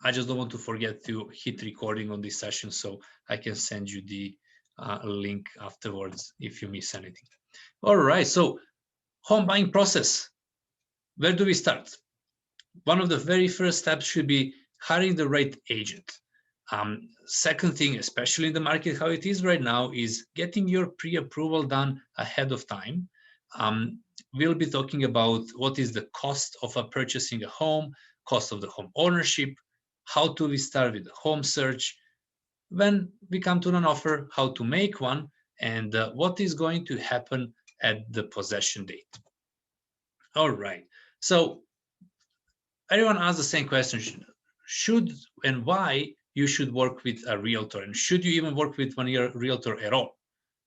I just don't want to forget to hit recording on this session, so I can send you the link afterwards if you miss anything. All right, so home buying process. Where do we start? One of the very first steps should be hiring the right agent. Second thing, especially in the market how it is right now, is getting your pre-approval done ahead of time. We'll be talking about what is the cost of purchasing a home, cost of the home ownership, how to start with the home search, when we come to an offer, how to make one, and what is going to happen at the possession date. All right, so everyone asks the same question: should and why you should work with a realtor, and should you even work with one realtor at all?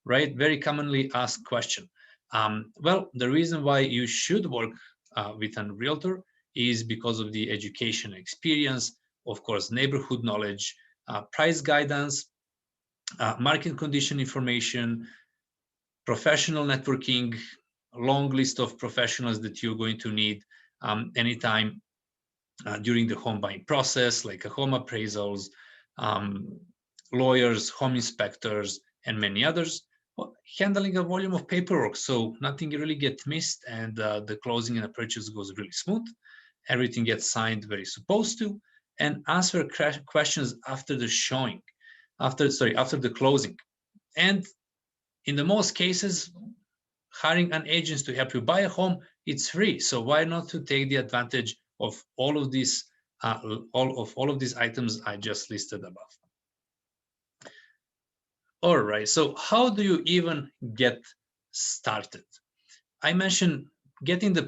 Right? Very commonly asked question. Well, the reason why you should work with a realtor is because of the education experience, of course, neighborhood knowledge, price guidance, market condition information, professional networking, a long list of professionals that you're going to need anytime during the home buying process, like home appraisals, lawyers, home inspectors, and many others, handling a volume of paperwork so nothing really gets missed, and the closing and the purchase goes really smooth. Everything gets signed where it's supposed to, and answer questions after the showing, after the closing. And in the most cases, hiring an agent to help you buy a home, it's free. So why not to take the advantage of all of these all of these items I just listed above? All right, so how do you even get started? I mentioned getting the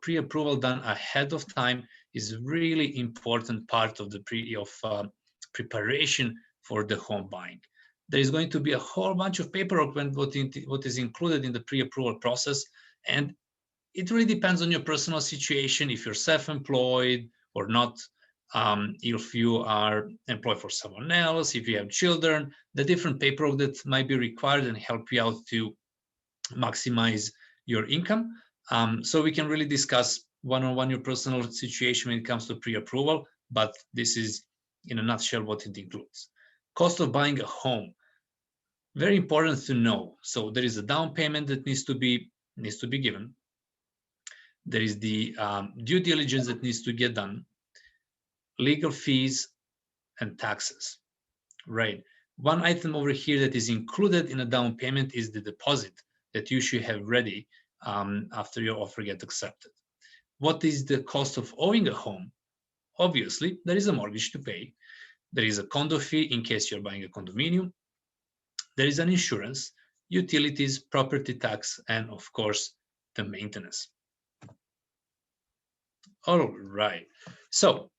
pre-approval done ahead of time is really important part of the preparation for the home buying. There is going to be a whole bunch of paperwork when what is included in the pre-approval process, and it really depends on your personal situation, if you're self-employed or not, if you are employed for someone else, if you have children, the different paperwork that might be required and help you out to maximize your income. So we can really discuss one-on-one your personal situation when it comes to pre-approval, but this is in a nutshell what it includes. Cost of buying a home, very important to know. So there is a down payment that needs to be given. There is the due diligence that needs to get done, legal fees, and taxes, right? One item over here that is included in a down payment is the deposit that you should have ready after your offer gets accepted. What is the cost of owning a home? Obviously, there is a mortgage to pay. There is a condo fee in case you're buying a condominium. There is an insurance, utilities, property tax, and of course, the maintenance. All right, so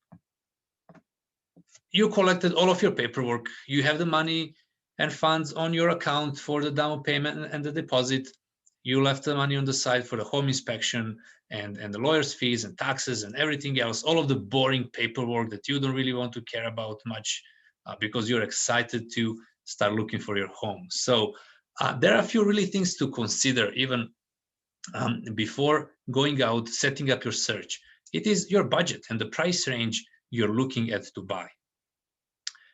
you collected all of your paperwork, you have the money and funds on your account for the down payment and the deposit, you left the money on the side for the home inspection and the lawyer's fees and taxes and everything else, all of the boring paperwork that you don't really want to care about much because you're excited to start looking for your home. So there are a few really things to consider even before going out, setting up your search. It is your budget and the price range you're looking at to buy.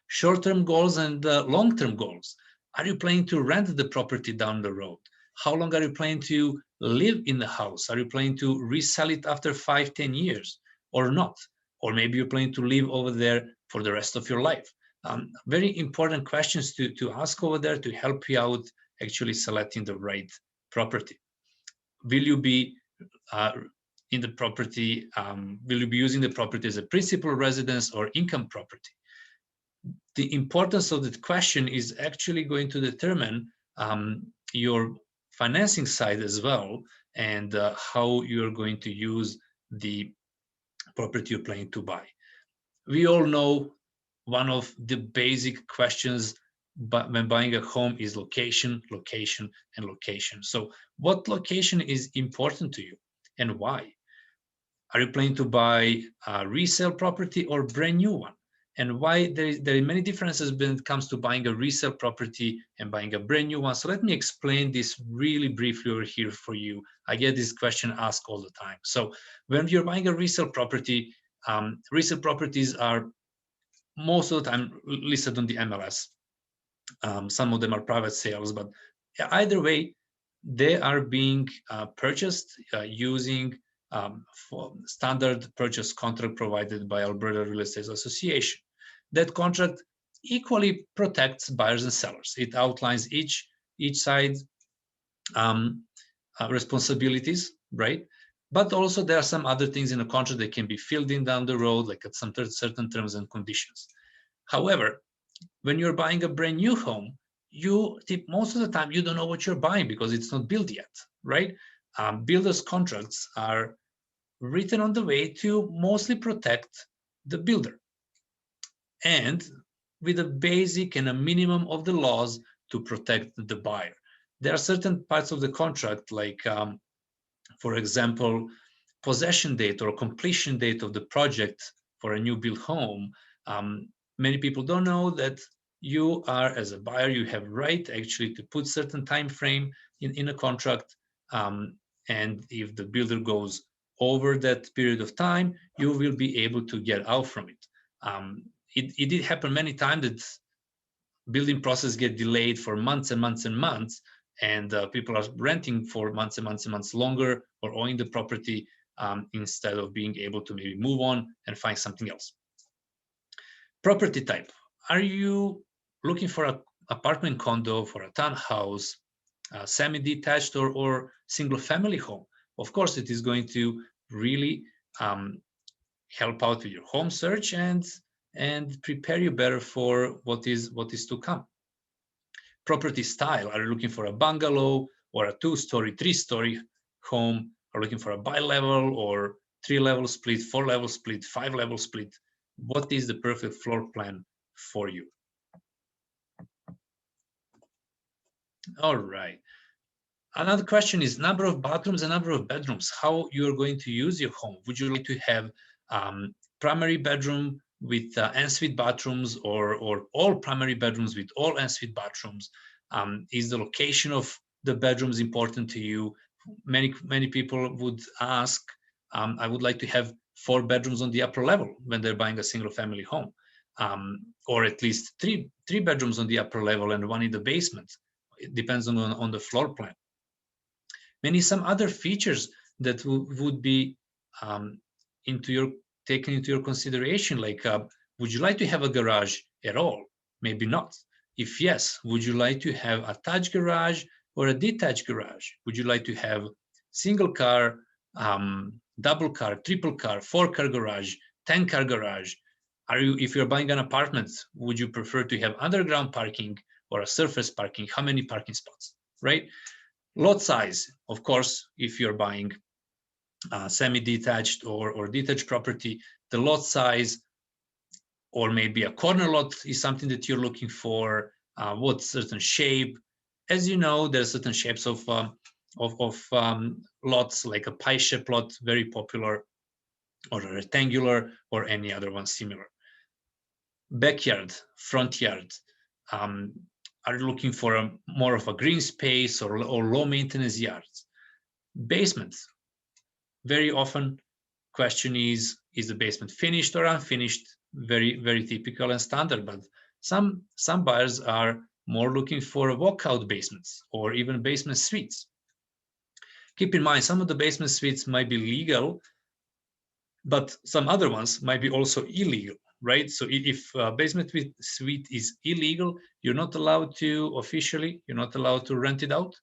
Short-term goals and long-term goals. Are you planning to rent the property down the road? How long are you planning to live in the house? Are you planning to resell it after 5-10 years or not? Or maybe you're planning to live over there for the rest of your life. Very important questions to ask over there to help you out actually selecting the right property. Will you be in the property, will you be using the property as a principal residence or income property? The importance of that question is actually going to determine your financing side as well, and how you're going to use the property you're planning to buy. We all know one of the basic questions when buying a home is location, location, and location. So what location is important to you and why? Are you planning to buy a resale property or brand new one? And why there are many differences when it comes to buying a resale property and buying a brand new one. So let me explain this really briefly over here for you. I get this question asked all the time. So when you're buying a resale property, resale properties are most of the time listed on the MLS. Some of them are private sales, but either way, they are being purchased using for standard purchase contract provided by Alberta Real Estate Association. That contract equally protects buyers and sellers. It outlines each side responsibilities, right? But also there are some other things in a contract that can be filled in down the road, like at some certain terms and conditions. However, when you're buying a brand new home, most of the time you don't know what you're buying because it's not built yet, right? Builders' contracts are written on the way to mostly protect the builder, and with a basic and a minimum of the laws to protect the buyer. There are certain parts of the contract, like for example, possession date or completion date of the project for a new built home. Many people don't know that you are, as a buyer, you have right actually to put certain time frame in a contract, and if the builder goes over that period of time, you will be able to get out from it. It did happen many times that building process get delayed for months and months and months, and people are renting for months and months and months longer, or owning the property instead of being able to maybe move on and find something else. Property type. Are you looking for an apartment condo, for a townhouse, semi-detached, or single-family home? Of course, it is going to really help out with your home search and prepare you better for what is to come. Property style. Are you looking for a bungalow or a 2-story, 3-story home? Are you looking for a bi-level or 3-level split, 4-level split, 5-level split? What is the perfect floor plan for you? All right. Another question is number of bathrooms and number of bedrooms. How you're going to use your home? Would you like to have primary bedroom with ensuite bathrooms, or all primary bedrooms with all ensuite bathrooms? Is the location of the bedrooms important to you? Many people would ask, I would like to have 4 bedrooms on the upper level when they're buying a single family home, or at least three bedrooms on the upper level and 1 in the basement. It depends on the floor plan. Some other features that would be taken into your consideration, like would you like to have a garage at all? Maybe not. If yes, would you like to have a attached garage or a detached garage? Would you like to have single car, double car, triple car, 4-car garage, 10-car garage? If you're buying an apartment, would you prefer to have underground parking or a surface parking? How many parking spots, right? Lot size, of course, if you're buying semi-detached or detached property, the lot size, or maybe a corner lot, is something that you're looking for. What certain shape? As you know, there are certain shapes of lots, like a pie-shaped lot, very popular, or a rectangular, or any other one similar. Backyard, front yard. Are you looking for more of a green space or low maintenance yards? Basement. Very often, question is the basement finished or unfinished? Very, very typical and standard, but some buyers are more looking for walkout basements or even basement suites. Keep in mind, some of the basement suites might be legal, but some other ones might be also illegal, right? So if basement suite is illegal, you're not allowed to rent it out,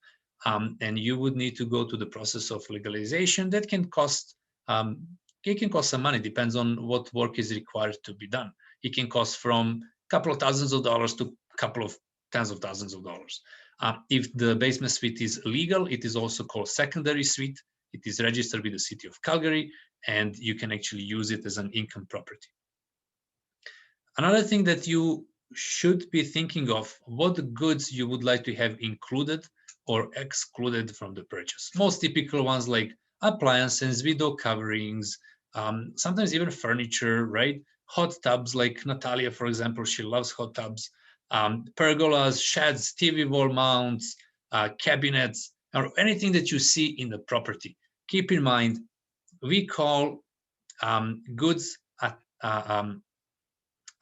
and you would need to go to the process of legalization. That can cost some money. Depends on what work is required to be done. It can cost from a couple of thousands of dollars to a couple of tens of thousands of dollars. If the basement suite is legal, it is also called secondary suite. It is registered with the city of Calgary, and you can actually use it as an income property. Another thing that you should be thinking of, what goods you would like to have included or excluded from the purchase. Most typical ones like appliances, window coverings, sometimes even furniture, right? Hot tubs, like Natalia, for example, she loves hot tubs. Pergolas, sheds, TV wall mounts, cabinets, or anything that you see in the property. Keep in mind, we call goods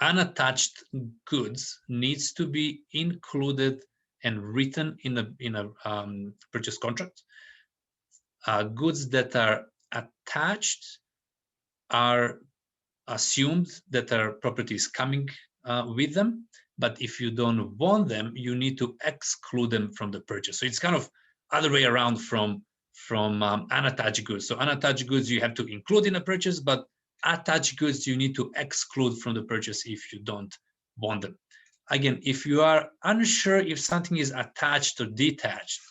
unattached goods needs to be included and written in a purchase contract. Goods that are attached are assumed that our property is coming with them, but if you don't want them, you need to exclude them from the purchase. So it's kind of other way around from unattached goods. So unattached goods you have to include in a purchase, but attached goods you need to exclude from the purchase if you don't want them. Again, if you are unsure if something is attached or detached,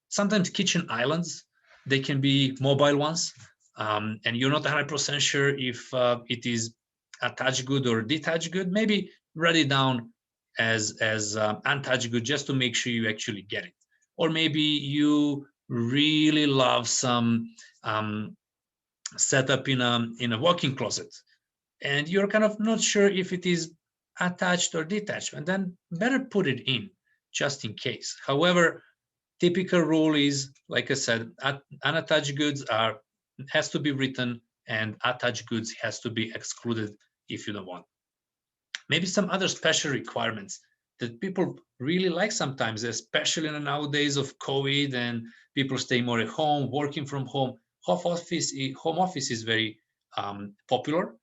sometimes kitchen islands, they can be mobile ones, and you're not 100% sure if it is attached good or detached good. Maybe write it down as untouched good just to make sure you actually get it. Or maybe you really love some setup in a walk-in closet, and you're kind of not sure if it is attached or detached, and then better put it in just in case. However, typical rule is, like I said, unattached goods has to be written, and attached goods has to be excluded if you don't want. Maybe some other special requirements that people really like sometimes, especially in the nowadays of COVID and people stay more at home, working from home. Home office is very popular.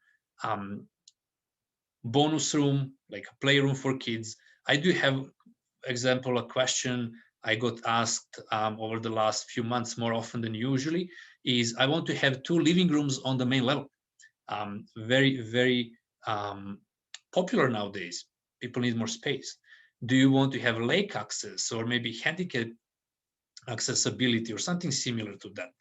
Bonus room, like a playroom for kids. I do have a question I got asked over the last few months more often than usually is, I want to have 2 living rooms on the main level. Very, very popular nowadays. People need more space. Do you want to have lake access or maybe handicap accessibility or something similar to that,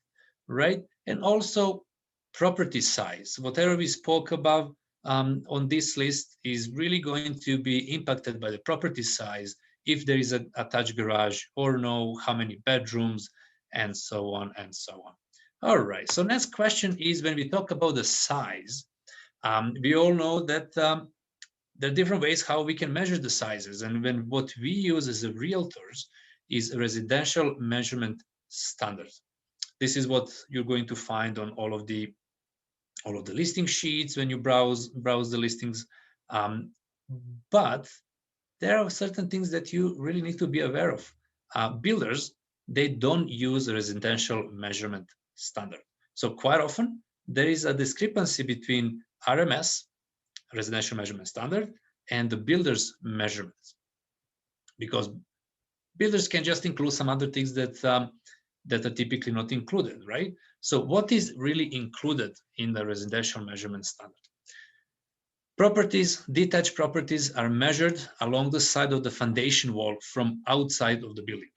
right? And also property size. Whatever we spoke about on this list is really going to be impacted by the property size, if there is an attached garage or no, how many bedrooms, and so on and so on. All right, so next question is, when we talk about the size, we all know that there are different ways how we can measure the sizes, and what we use as a realtors is a residential measurement standard. This is what you're going to find on all of the listing sheets when you browse the listings. But there are certain things that you really need to be aware of. Builders, they don't use a residential measurement standard. So quite often there is a discrepancy between RMS, residential measurement standard, and the builder's measurements, because builders can just include some other things that are typically not included, right? So what is really included in the residential measurement standard? Properties, detached properties, are measured along the side of the foundation wall from outside of the building,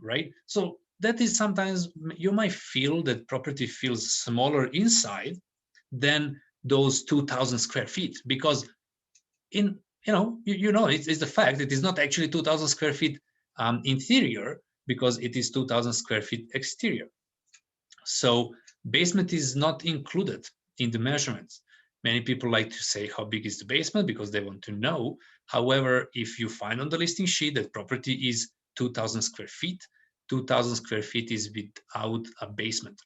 right? So that is, sometimes you might feel that property feels smaller inside than those 2,000 square feet, because it's the fact that it's not actually 2,000 square feet interior, because it is 2,000 square feet exterior. So basement is not included in the measurements. Many people like to say how big is the basement because they want to know. However, if you find on the listing sheet that property is 2,000 square feet, 2,000 square feet is without a basement.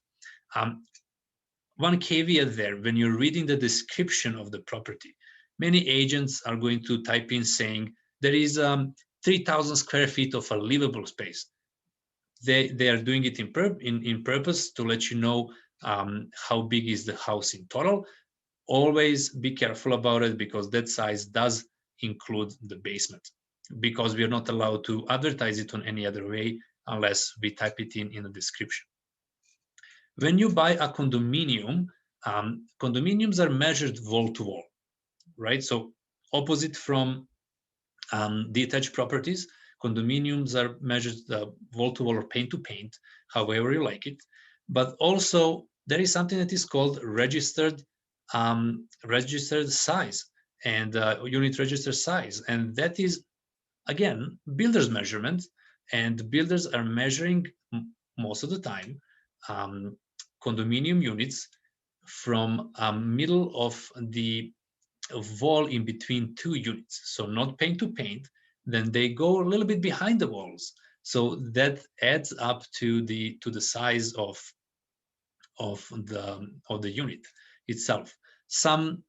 One caveat there, when you're reading the description of the property, many agents are going to type in saying there is 3,000 square feet of a livable space. They are doing it in purpose to let you know how big is the house in total. Always be careful about it, because that size does include the basement, because we are not allowed to advertise it on any other way unless we type it in the description. When you buy a condominium, condominiums are measured wall to wall, right? So opposite from detached properties, condominiums are measured wall to wall or paint to paint, however you like it. But also there is something that is called registered size and unit registered size, and that is again builder's measurement. And builders are measuring most of the time condominium units from middle of the wall in between 2 units, so not paint to paint. Then they go a little bit behind the walls, so that adds up to the size of the unit itself. Some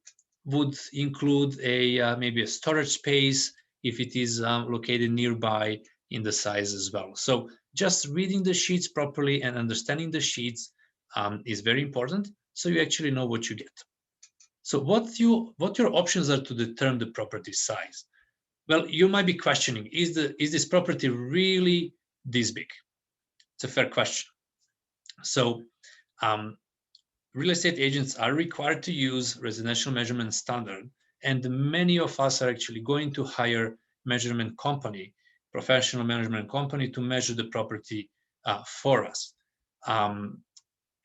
would include a maybe a storage space if it is located nearby in the size as well. So just reading the sheets properly and understanding the sheets is very important, so you actually know what you get. So what your options are to determine the property size? Well, you might be questioning, is this property really this big? It's a fair question. So real estate agents are required to use residential measurement standard, and many of us are actually going to hire measurement company, professional measurement company, to measure the property for us.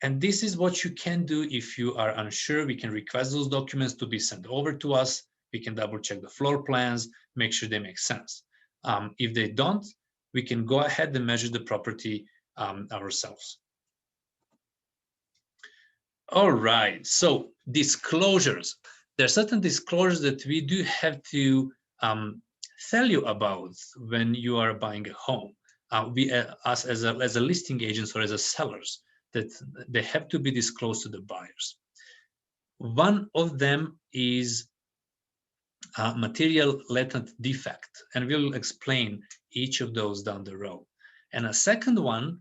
And this is what you can do if you are unsure. We can request those documents to be sent over to us. We can double check the floor plans, make sure they make sense. If they don't, we can go ahead and measure the property ourselves. All right, so disclosures. There are certain disclosures that we do have to tell you about when you are buying a home. Us as a listing agents or as a sellers, that they have to be disclosed to the buyers. One of them is material latent defect, and we'll explain each of those down the road. And a second one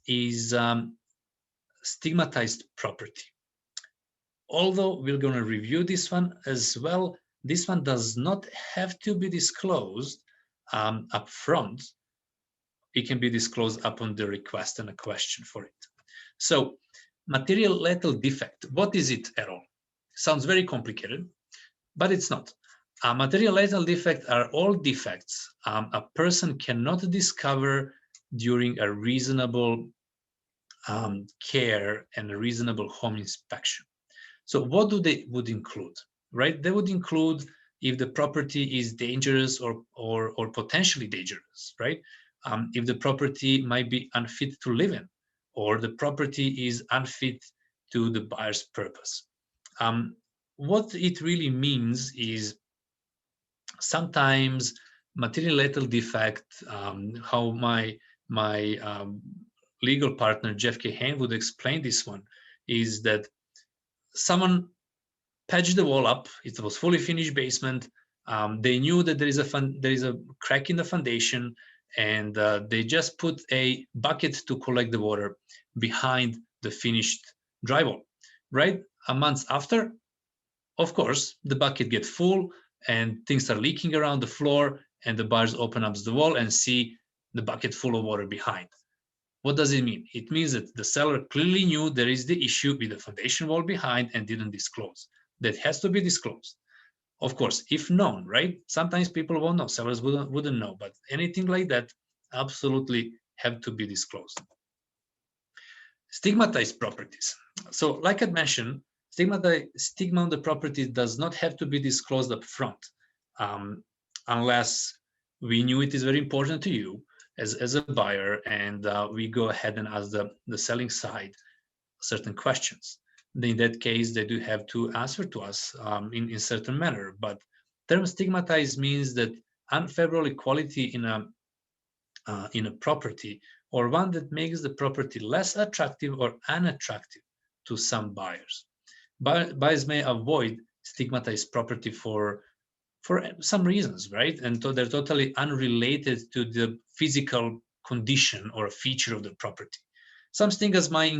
is stigmatized property. Although we're going to review this one as well, this one does not have to be disclosed up front. It can be disclosed upon the request and a question for it. So material lethal defect, what is it at all? Sounds very complicated, but it's not. Material lethal defect are all defects a person cannot discover during a reasonable care and a reasonable home inspection. So what do they would include, right? They would include if the property is dangerous or potentially dangerous, right? If the property might be unfit to live in, or the property is unfit to the buyer's purpose. What it really means is sometimes material lethal defect, how my legal partner, Jeff K. Hain, would explain this one, is that someone patched the wall up. It was fully finished basement. They knew that there is a crack in the foundation, and they just put a bucket to collect the water behind the finished drywall. Right? A month after, of course, the bucket gets full and things are leaking around the floor, and the buyers open up the wall and see the bucket full of water behind. What does it mean? It means that the seller clearly knew there is the issue with the foundation wall behind and didn't disclose. That has to be disclosed. Of course, if known, right? Sometimes people won't know, sellers wouldn't know, but anything like that absolutely have to be disclosed. Stigmatized properties. So like I mentioned, stigma on the property does not have to be disclosed up front unless we knew it is very important to you as a buyer, and we go ahead and ask the selling side certain questions. In that case, they do have to answer to us in certain manner. But term stigmatized means that unfavorable quality in a property, or one that makes the property less attractive or unattractive to some buyers. Buyers may avoid stigmatized property for some reasons, right? And so they're totally unrelated to the physical condition or feature of the property. Some stigmas might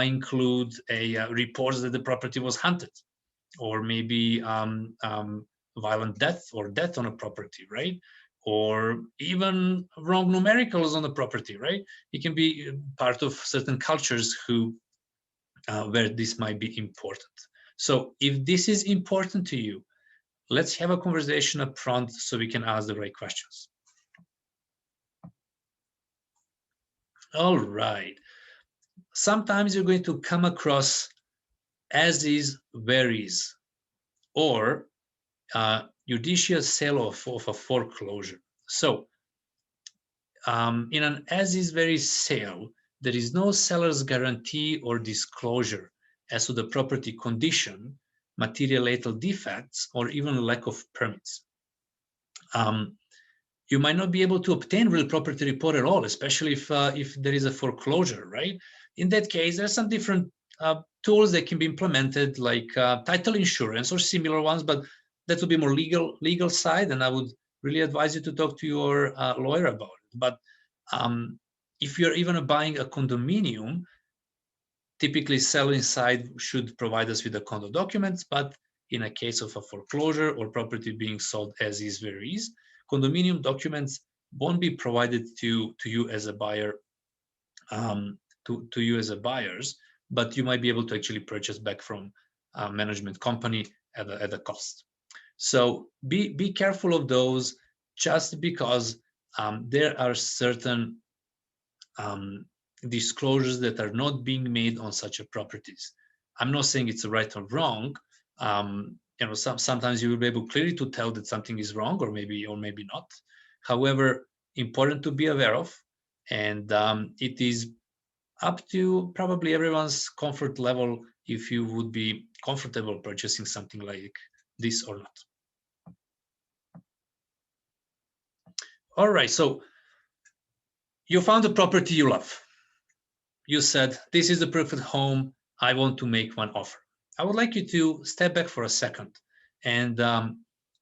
include reports that the property was haunted, or maybe violent death or death on a property, right? Or even wrong numericals on the property, right? It can be part of certain cultures where this might be important. So if this is important to you, let's have a conversation up front so we can ask the right questions. All right. Sometimes you're going to come across as is, where is, or judicial sale of a foreclosure. So in an as is, where is sale, there is no seller's guarantee or disclosure as to the property condition, material lethal defects, or even lack of permits. You might not be able to obtain real property report at all, especially if there is a foreclosure, right? In that case, there's some different tools that can be implemented, like title insurance or similar ones, but that would be more legal side, and I would really advise you to talk to your lawyer about it. But if you're even buying a condominium, typically selling side should provide us with the condo documents, but in a case of a foreclosure or property being sold as is where is, condominium documents won't be provided to you as a buyer, to you as a buyers, but you might be able to actually purchase back from a management company at a cost. So be careful of those, just because there are certain disclosures that are not being made on such a properties. I'm not saying it's right or wrong. Sometimes you will be able clearly to tell that something is wrong, or maybe not. However, important to be aware of, and it is up to probably everyone's comfort level if you would be comfortable purchasing something like this or not. All right, so you found a property you love. You said, this is the perfect home, I want to make one offer. I would like you to step back for a second and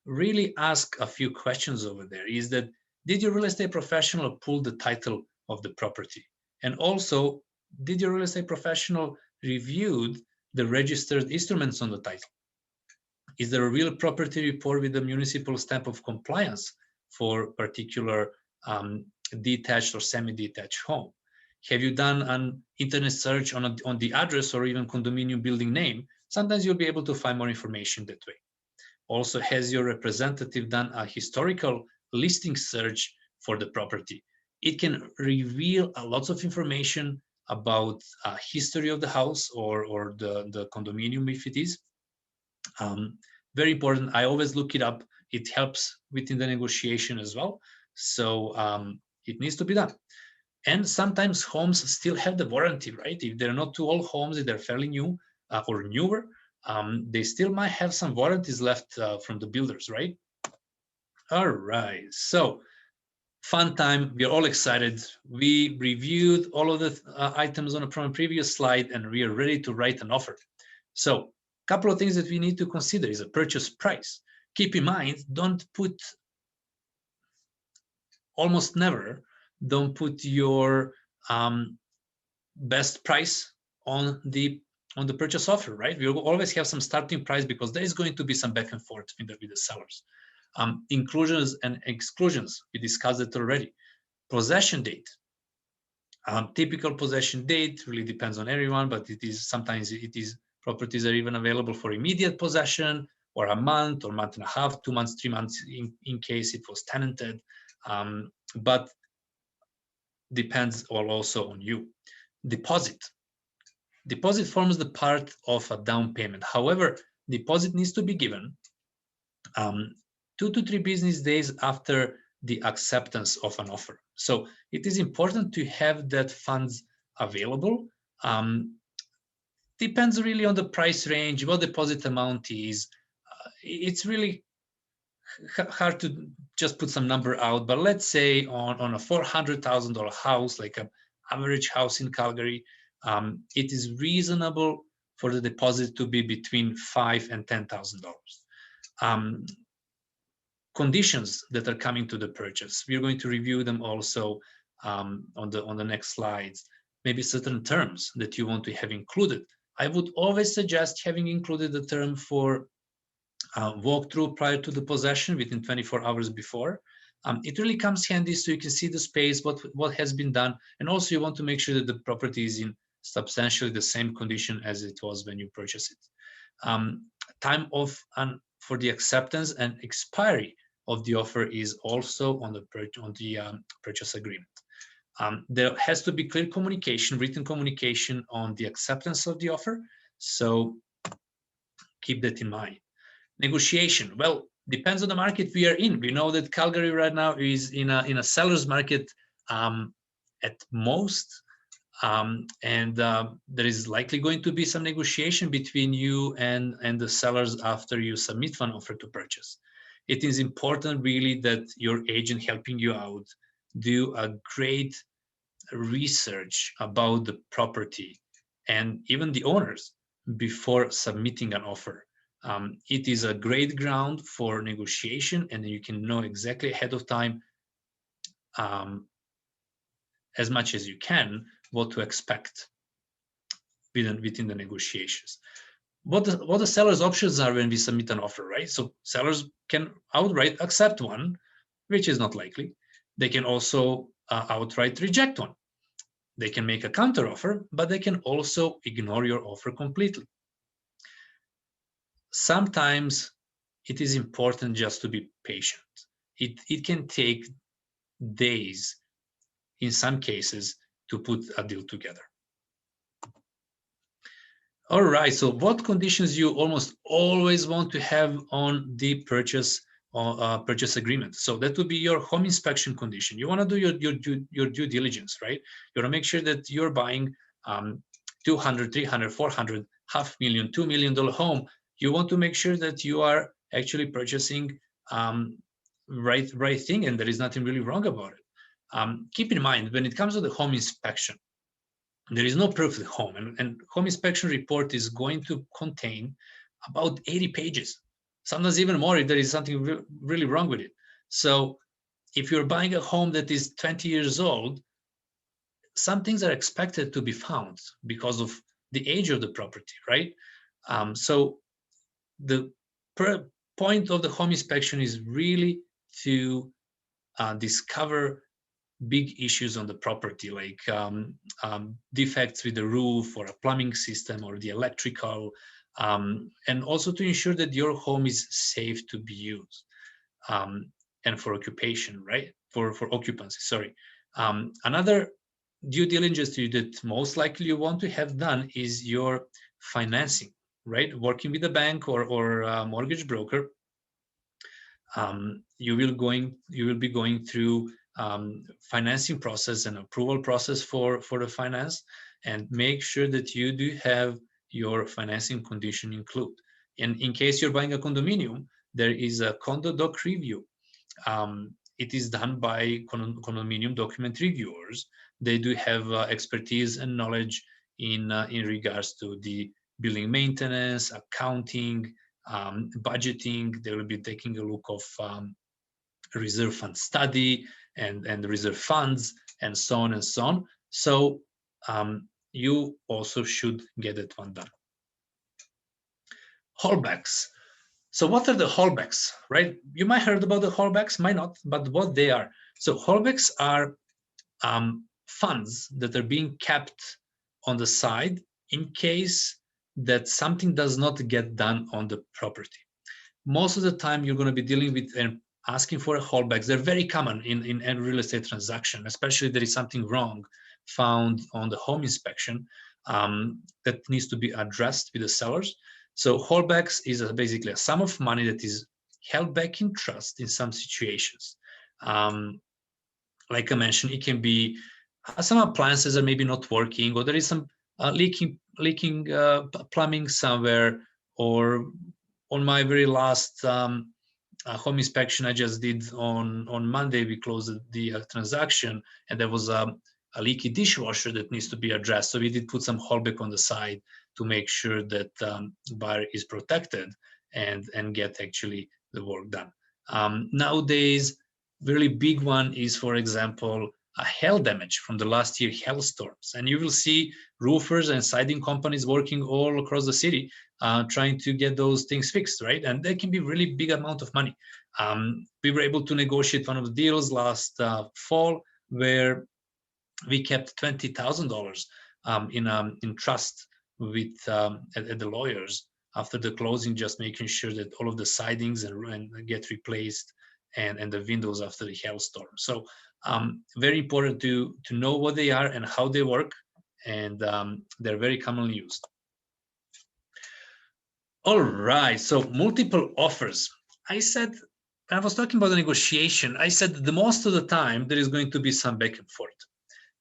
really ask a few questions over there. Is that, did your real estate professional pull the title of the property? And also, did your real estate professional reviewed the registered instruments on the title? Is there a real property report with the municipal stamp of compliance for particular detached or semi-detached home? Have you done an internet search on the address or even condominium building name? Sometimes you'll be able to find more information that way. Also, has your representative done a historical listing search for the property? It can reveal a lot of information about history of the house or the condominium, if it is. Very important. I always look it up. It helps within the negotiation as well. So it needs to be done. And sometimes homes still have the warranty, right? If they're not too old homes, if they're fairly new or newer, they still might have some warranties left from the builders, right? All right, so fun time. We're all excited. We reviewed all of the items on a previous slide, and we are ready to write an offer. So a couple of things that we need to consider is a purchase price. Keep in mind, almost never, don't put your best price on the purchase offer, right? We will always have some starting price, because there is going to be some back and forth with the sellers. Inclusions and exclusions, we discussed it already. Possession date. Typical possession date really depends on everyone, but sometimes properties are even available for immediate possession, or a month or month and a half, 2 months, 3 months in case it was tenanted. But depends also on you. Deposit. Deposit forms the part of a down payment. However, deposit needs to be given 2 to 3 business days after the acceptance of an offer. So it is important to have that funds available. Depends really on the price range, what deposit amount is. It's really hard to just put some number out, but let's say on a $400,000 house, like an average house in Calgary, it is reasonable for the deposit to be between $5,000 and $10,000. Conditions that are coming to the purchase, we're going to review them also on the next slides. Maybe certain terms that you want to have included. I would always suggest having included the term for walkthrough prior to the possession, within 24 hours before. It really comes handy, so you can see the space, what has been done, and also you want to make sure that the property is in substantially the same condition as it was when you purchased it. Time for the acceptance and expiry of the offer is also on the purchase agreement. There has to be clear communication, written communication on the acceptance of the offer, so keep that in mind. Negotiation, well, depends on the market we are in. We know that Calgary right now is in a seller's market at most, and there is likely going to be some negotiation between you and the sellers after you submit one offer to purchase. It is important really that your agent helping you out do a great research about the property and even the owners before submitting an offer. It is a great ground for negotiation, and you can know exactly ahead of time, as much as you can, what to expect within the negotiations. What the seller's options are when we submit an offer, right? So sellers can outright accept one, which is not likely. They can also outright reject one. They can make a counter offer, but they can also ignore your offer completely. Sometimes it is important just to be patient. It can take days, in some cases, to put a deal together. All right, so what conditions you almost always want to have on the purchase agreement? So that would be your home inspection condition. You want to do your due diligence, right? You want to make sure that you're buying $200, $300, $400, $500,000, $2 million home. You want to make sure that you are actually purchasing right thing, and there is nothing really wrong about it. Keep in mind, when it comes to the home inspection, there is no perfect home, and home inspection report is going to contain about 80 pages, sometimes even more if there is something really wrong with it. So if you're buying a home that is 20 years old, some things are expected to be found because of the age of the property, right? So the point of the home inspection is really to discover big issues on the property, like defects with the roof or a plumbing system or the electrical, and also to ensure that your home is safe to be used and for occupation, right? For occupancy, sorry. Another due diligence that most likely you want to have done is your financing, right? Working with a bank or a mortgage broker, you will be going through financing process and approval process for the finance, and make sure that you do have your financing condition include. And in case you're buying a condominium, there is a condo doc review. It is done by condominium document reviewers. They do have expertise and knowledge in regards to the building maintenance, accounting, budgeting. They will be taking a look of reserve fund study and reserve funds and so on and so on. So you also should get that one done. Holdbacks. So what are the holdbacks, right? You might heard about the holdbacks, might not, but what they are. So holdbacks are funds that are being kept on the side in case that something does not get done on the property. Most of the time you're going to be dealing with and asking for a holdbacks. They're very common in any real estate transaction, especially if there is something wrong found on the home inspection that needs to be addressed with the sellers. So holdbacks is basically a sum of money that is held back in trust in some situations. Like I mentioned, it can be some appliances are maybe not working, or there is some leaking plumbing somewhere, or on my very last home inspection I just did on Monday, we closed the transaction, and there was a leaky dishwasher that needs to be addressed. So we did put some holdback on the side to make sure that buyer is protected and get actually the work done. Nowadays, really big one is, for example, a hail damage from the last year hailstorms, and you will see roofers and siding companies working all across the city trying to get those things fixed, right? And that can be really big amount of money. We were able to negotiate one of the deals last fall where we kept $20,000 in trust with at the lawyers after the closing, just making sure that all of the sidings and get replaced and the windows after the hailstorm. So very important to know what they are and how they work, and they're very commonly used. All right, so multiple offers. I said, when I was talking about the negotiation, I said the most of the time there is going to be some back and forth.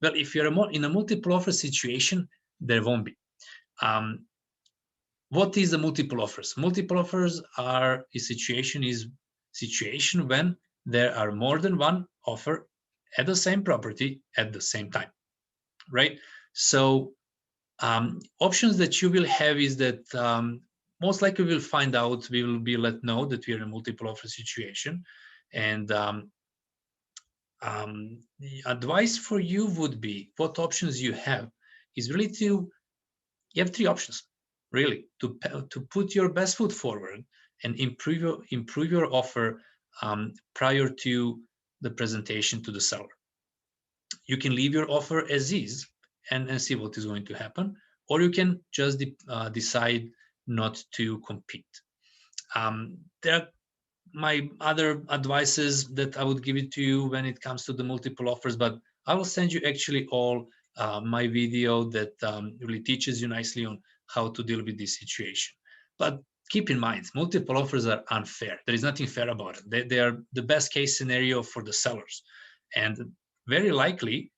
Well, if you're in a multiple offer situation, there won't be. What is the multiple offers? Multiple offers are a situation when there are more than one offer at the same property at the same time, right? So Options that you will have is that most likely we'll find out, we will be let know that we are in a multiple offer situation. And the advice for you would be, what options you have is really you have three options, really, to put your best foot forward and improve your offer prior to the presentation to the seller. You can leave your offer as is and see what is going to happen, or you can just decide not to compete. There are my other advices that I would give it to you when it comes to the multiple offers, but I will send you actually all my video that really teaches you nicely on how to deal with this situation. But keep in mind, multiple offers are unfair. There is nothing fair about it. They are the best case scenario for the sellers. And very likely,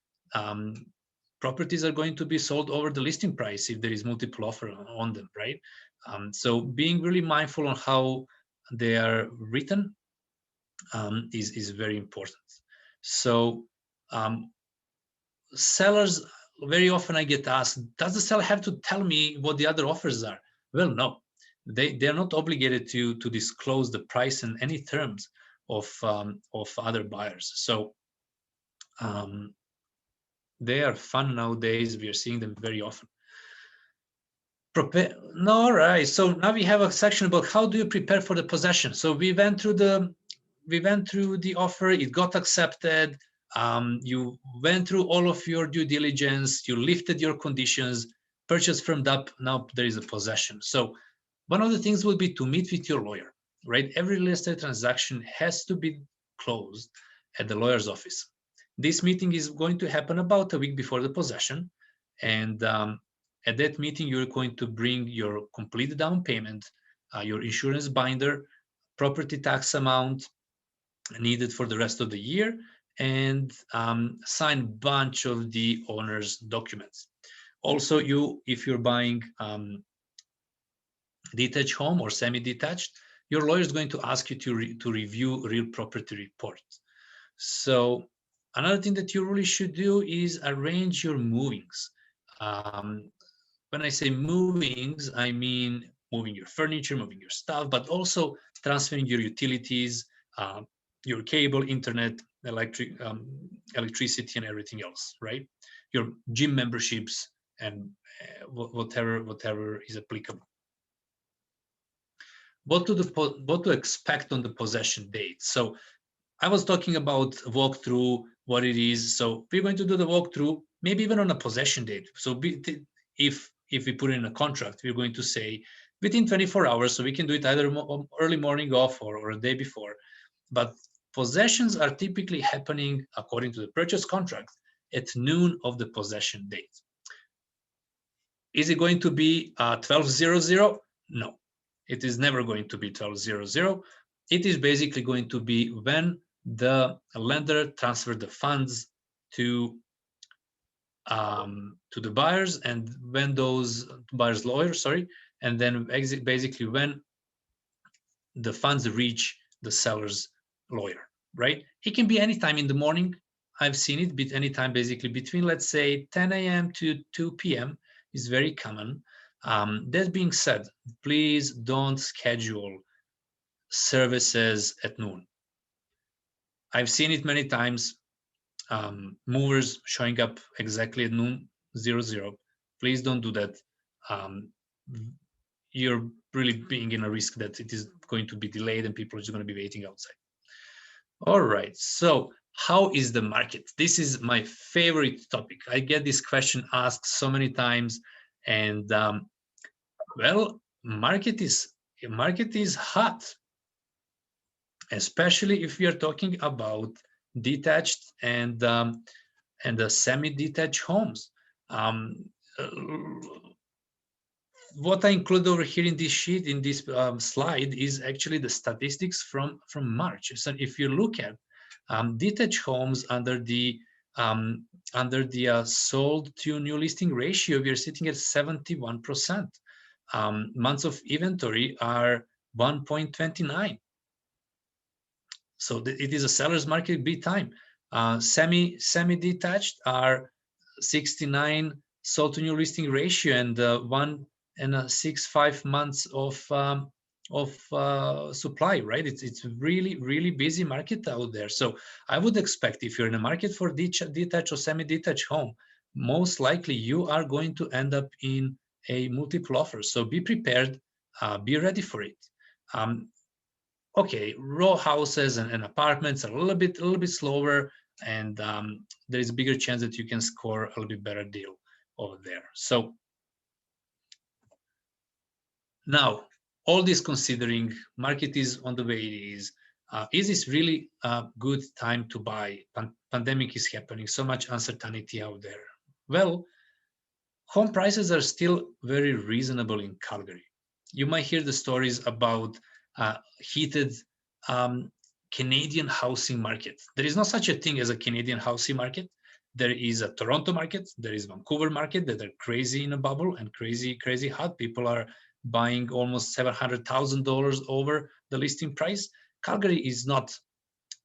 properties are going to be sold over the listing price if there is multiple offer on them, right? So being really mindful on how they are written is very important. So sellers, very often I get asked, does the seller have to tell me what the other offers are? Well, no, they're not obligated to disclose the price and any terms of other buyers. So they are fun nowadays. We are seeing them very often. All right, so now we have a section about how do you prepare for the possession. So we went through the offer, it got accepted, you went through all of your due diligence, you lifted your conditions, purchase firmed up, now there is a possession. So one of the things would be to meet with your lawyer, right? Every real estate transaction has to be closed at the lawyer's office. This meeting is going to happen about a week before the possession, and at that meeting, you're going to bring your complete down payment, your insurance binder, property tax amount needed for the rest of the year, and sign a bunch of the owner's documents. Also, if you're buying detached home or semi-detached, your lawyer is going to ask you to review real property report. So another thing that you really should do is arrange your movings. When I say movings, I mean moving your furniture, moving your stuff, but also transferring your utilities, your cable, internet, electricity, and everything else, right? Your gym memberships and whatever is applicable. What to expect on the possession date? So I was talking about walkthrough, what it is. So we're going to do the walkthrough, maybe even on a possession date. So if we put in a contract, we're going to say within 24 hours, so we can do it either early morning off or a day before. But possessions are typically happening, according to the purchase contract, at noon of the possession date. Is it going to be 12:00? No, it is never going to be 12:00. It is basically going to be when the lender transferred the funds to the buyers, and when those buyers' lawyers, and then basically when the funds reach the seller's lawyer, right? It can be any time in the morning. I've seen it anytime basically between, let's say, 10 a.m. to 2 p.m. is very common. That being said, please don't schedule services at noon. I've seen it many times. Movers showing up exactly at noon, 00. Please don't do that. You're really being in a risk that it is going to be delayed and people are just going to be waiting outside. All right, so how is the market? This is my favorite topic. I get this question asked so many times, and well, market is hot, especially if we are talking about detached and the semi-detached homes. What I include over here in this sheet, in this slide, is actually the statistics from March. So if you look at detached homes under the sold to new listing ratio, we are sitting at 71%. Months of inventory are 1.29. So it is a seller's market big time. Semi-detached are 69 sold to new listing ratio and 1.65 months of supply, right? It's really busy market out there. So I would expect if you're in a market for detached or semi-detached home, most likely you are going to end up in a multiple offer. So be prepared, be ready for it. Okay, row houses and apartments are a little bit slower, and there is a bigger chance that you can score a little bit better deal over there. So now, all this considering, market is on the way it is. Is this really a good time to buy? Pandemic is happening, so much uncertainty out there. Well, home prices are still very reasonable in Calgary. You might hear the stories about heated Canadian housing market. There is no such a thing as a Canadian housing market. There is a Toronto market, there is Vancouver market that are crazy in a bubble and crazy hot. People are buying almost $700,000 over the listing price. Calgary is not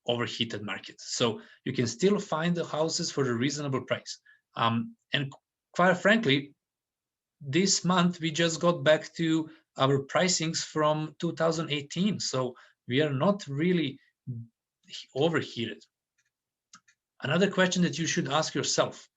overheated market, so you can still find the houses for a reasonable price. And quite frankly, this month we just got back to our pricings from 2018, so we are not really overheated. Another question that you should ask yourself,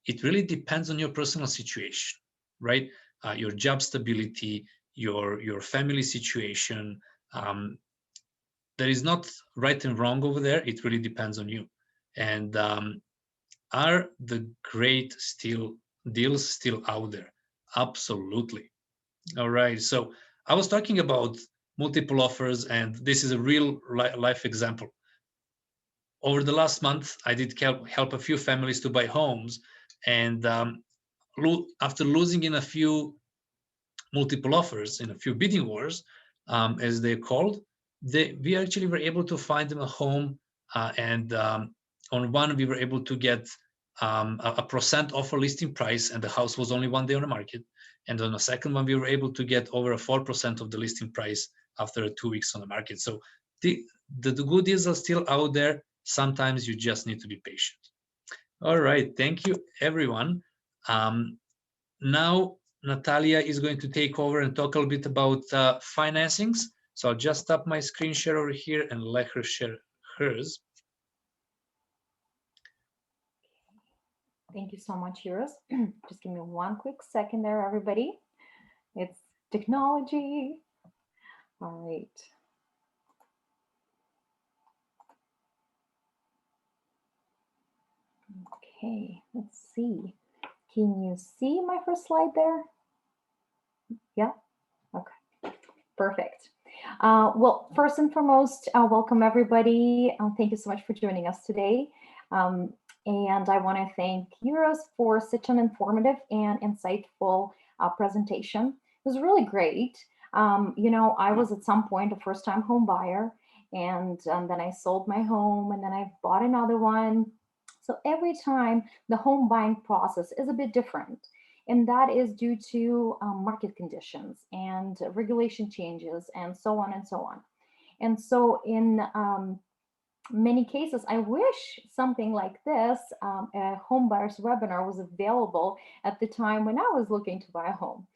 it really depends on your personal situation, right? Your job stability, your family situation. There is not right and wrong over there. It really depends on you. And are the great deals still out there? Absolutely. All right. So I was talking about multiple offers, and this is a real life example. Over the last month, I did help a few families to buy homes, and after losing in a few multiple offers, in a few bidding wars, as they're called, we actually were able to find them a home, and on one we were able to get a percent off a listing price, and the house was only 1 day on the market. And on the second one, we were able to get over a 4% of the listing price after 2 weeks on the market. So the good deals are still out there. Sometimes you just need to be patient. All right, thank you, everyone. Now, Natalia is going to take over and talk a little bit about financings. So I'll just stop my screen share over here and let her share hers. Thank you so much, Uros. Just give me one quick second there, everybody. It's technology. All right. Okay, let's see. Can you see my first slide there? Yeah? Okay, perfect. Well, first and foremost, welcome everybody. Thank you so much for joining us today. And I want to thank Uros for such an informative and insightful presentation. It was really great. You know, I was at some point a first-time home buyer, and then I sold my home, and then I bought another one. So every time the home buying process is a bit different. And that is due to market conditions and regulation changes and so on and so on. And so in many cases, I wish something like this, a home buyer's webinar, was available at the time when I was looking to buy a home.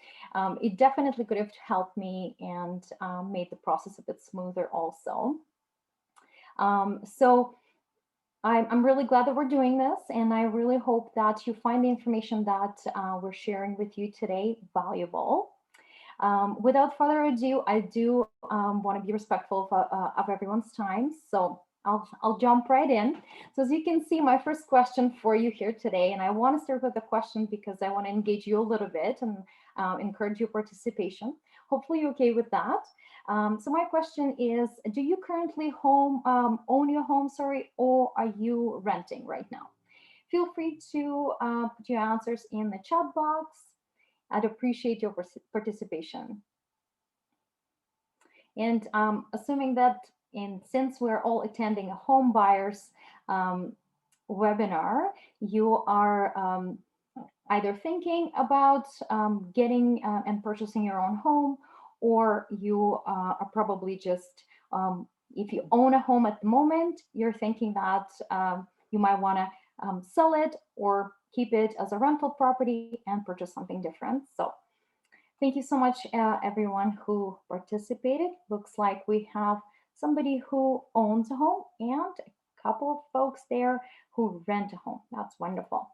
It definitely could have helped me and made the process a bit smoother also. So I'm really glad that we're doing this, and I really hope that you find the information that we're sharing with you today valuable. Without further ado, I do want to be respectful of everyone's time, so I'll jump right in. So as you can see, my first question for you here today, and I want to start with a question because I want to engage you a little bit and encourage your participation. Hopefully you're okay with that. So my question is, do you currently own your home, or are you renting right now? Feel free to put your answers in the chat box. I'd appreciate your participation. And assuming that, since we're all attending a home buyers webinar, you are either thinking about getting and purchasing your own home, or you are probably just, if you own a home at the moment, you're thinking that you might want to sell it or keep it as a rental property and purchase something different. So thank you so much, everyone who participated. Looks like we have somebody who owns a home and a couple of folks there who rent a home. That's wonderful.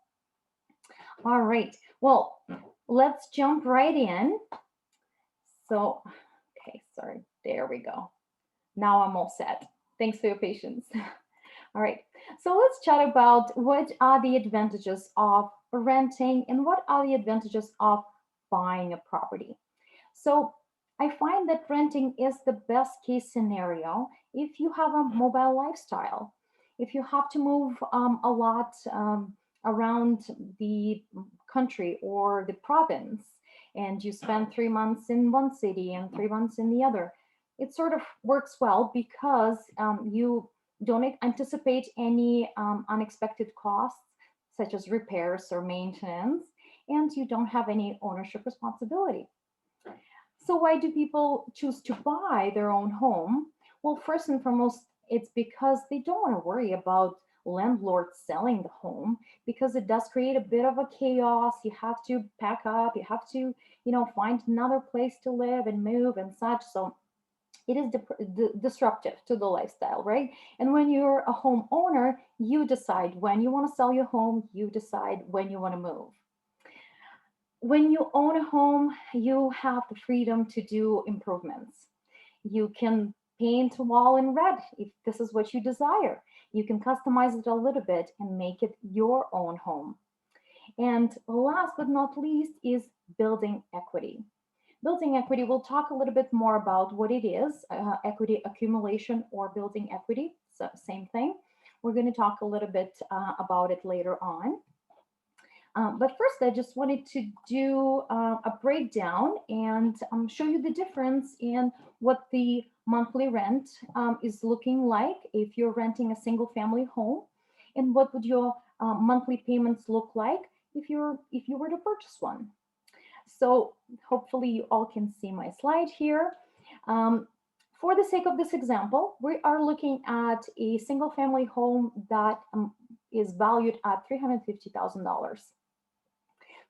All right, well, let's jump right in. So, okay, sorry, there we go. Now I'm all set. Thanks for your patience. All right, so let's chat about what are the advantages of renting and what are the advantages of buying a property. So I find that renting is the best case scenario if you have a mobile lifestyle, if you have to move a lot around the country or the province, and you spend 3 months in one city and 3 months in the other. It sort of works well because you don't anticipate any unexpected costs, such as repairs or maintenance, and you don't have any ownership responsibility. So why do people choose to buy their own home? Well, first and foremost, it's because they don't want to worry about landlords selling the home, because it does create a bit of a chaos. You have to pack up, you have to, find another place to live and move and such. So it is disruptive to the lifestyle, right? And when you're a homeowner, you decide when you want to sell your home, you decide when you want to move. When you own a home, you have the freedom to do improvements. You can paint a wall in red if this is what you desire. You can customize it a little bit and make it your own home. And last but not least is building equity. Building equity, we'll talk a little bit more about what it is, equity accumulation or building equity, so same thing. We're going to talk a little bit about it later on. But first, I just wanted to do a breakdown and show you the difference in what the monthly rent is looking like if you're renting a single family home, and what would your monthly payments look like if you were to purchase one. So hopefully you all can see my slide here. For the sake of this example, we are looking at a single family home that is valued at $350,000.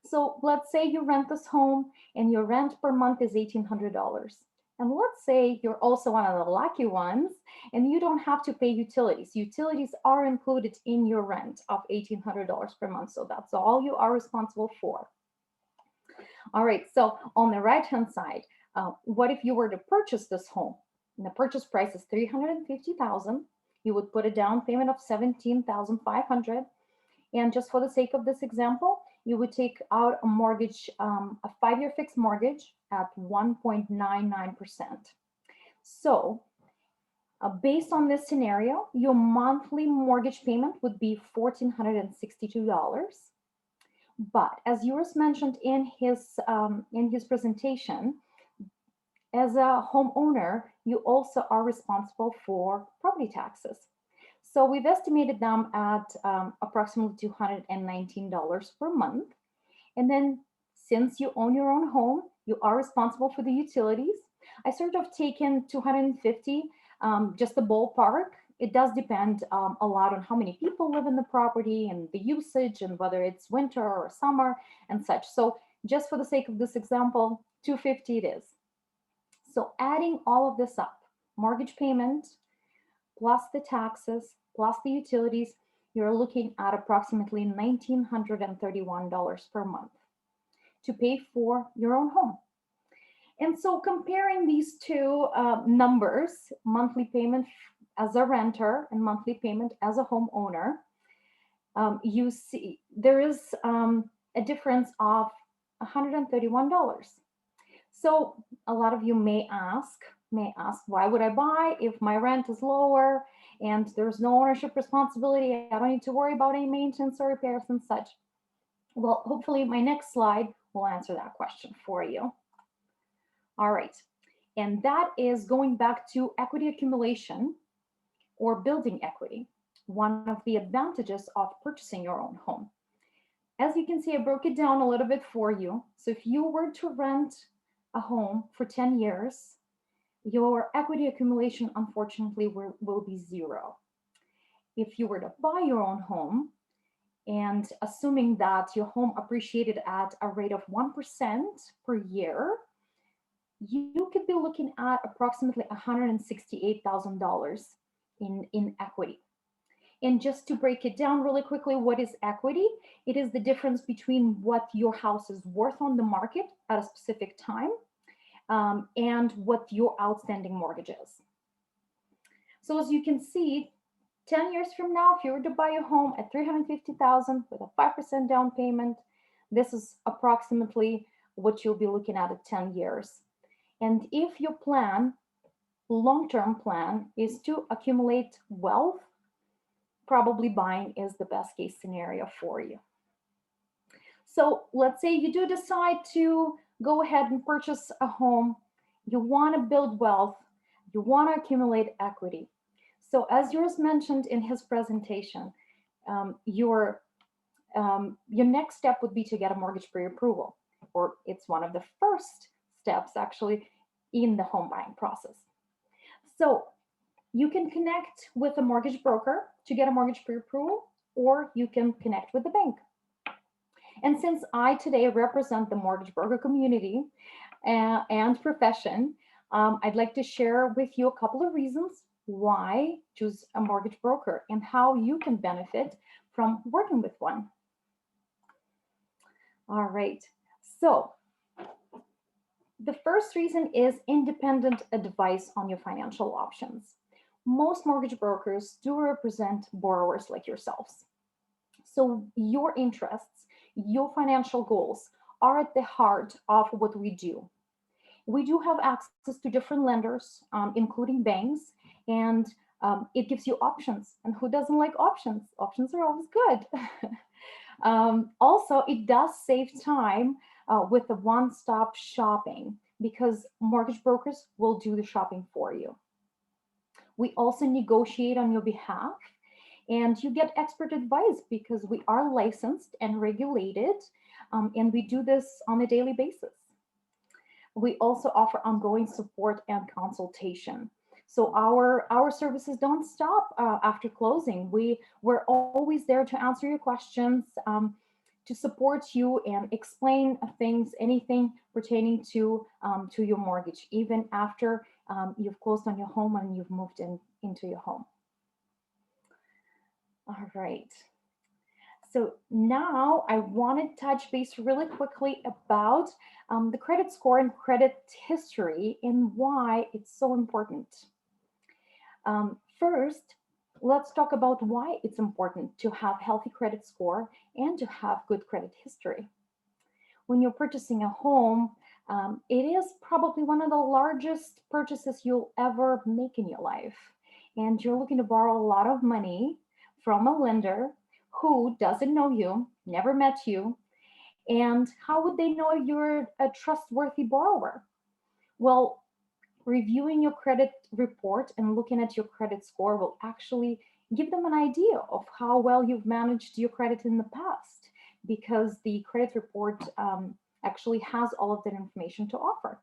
So let's say you rent this home and your rent per month is $1,800. And let's say you're also one of the lucky ones and you don't have to pay utilities. Utilities are included in your rent of $1,800 per month. So that's all you are responsible for. All right, so on the right-hand side, what if you were to purchase this home? And the purchase price is $350,000. You would put a down payment of $17,500. And just for the sake of this example, you would take out a mortgage, a 5-year fixed mortgage at 1.99%. So based on this scenario, your monthly mortgage payment would be $1,462. But as Uros mentioned in his presentation, as a homeowner, you also are responsible for property taxes. So we've estimated them at approximately $219 per month. And then since you own your own home, you are responsible for the utilities. I sort of taken 250, just the ballpark. It does depend a lot on how many people live in the property and the usage and whether it's winter or summer and such. So just for the sake of this example, 250 it is. So adding all of this up, mortgage payment, plus the taxes, plus the utilities, you're looking at approximately $1,931 per month to pay for your own home. And so comparing these two numbers, monthly payment as a renter and monthly payment as a homeowner, you see there is a difference of $131. So a lot of you may ask, why would I buy if my rent is lower and there's no ownership responsibility? I don't need to worry about any maintenance or repairs and such. Well, hopefully my next slide will answer that question for you. All right, and that is going back to equity accumulation or building equity, one of the advantages of purchasing your own home. As you can see, I broke it down a little bit for you. So if you were to rent a home for 10 years, your equity accumulation, unfortunately, will be zero. If you were to buy your own home, and assuming that your home appreciated at a rate of 1% per year, you could be looking at approximately $168,000 in equity. And just to break it down really quickly, what is equity? It is the difference between what your house is worth on the market at a specific time and what your outstanding mortgage is. So as you can see, 10 years from now, if you were to buy a home at $350,000 with a 5% down payment, this is approximately what you'll be looking at 10 years. And if your plan, long-term plan, is to accumulate wealth, probably buying is the best case scenario for you. So let's say you do decide to go ahead and purchase a home. You want to build wealth. You want to accumulate equity. So as yours mentioned in his presentation, your next step would be to get a mortgage pre-approval, or it's one of the first steps actually in the home buying process. So you can connect with a mortgage broker to get a mortgage pre-approval, or you can connect with the bank. And since I today represent the mortgage broker community and profession, I'd like to share with you a couple of reasons why choose a mortgage broker and how you can benefit from working with one. All right, so the first reason is independent advice on your financial options. Most mortgage brokers do represent borrowers like yourselves. So your interests, your financial goals are at the heart of what we do. We do have access to different lenders, including banks, and it gives you options. And who doesn't like options? Options are always good. Also, it does save time with the one-stop shopping because mortgage brokers will do the shopping for you. We also negotiate on your behalf, and you get expert advice because we are licensed and regulated, and we do this on a daily basis. We also offer ongoing support and consultation. So our services don't stop after closing. We're always there to answer your questions, to support you and explain things, anything pertaining to your mortgage, even after you've closed on your home and you've moved into your home. All right. So now I want to touch base really quickly about the credit score and credit history and why it's so important. First, let's talk about why it's important to have healthy credit score and to have good credit history. When you're purchasing a home, it is probably one of the largest purchases you'll ever make in your life. And you're looking to borrow a lot of money from a lender who doesn't know you, never met you, and how would they know you're a trustworthy borrower? Well, reviewing your credit report and looking at your credit score will actually give them an idea of how well you've managed your credit in the past, because the credit report actually has all of that information to offer.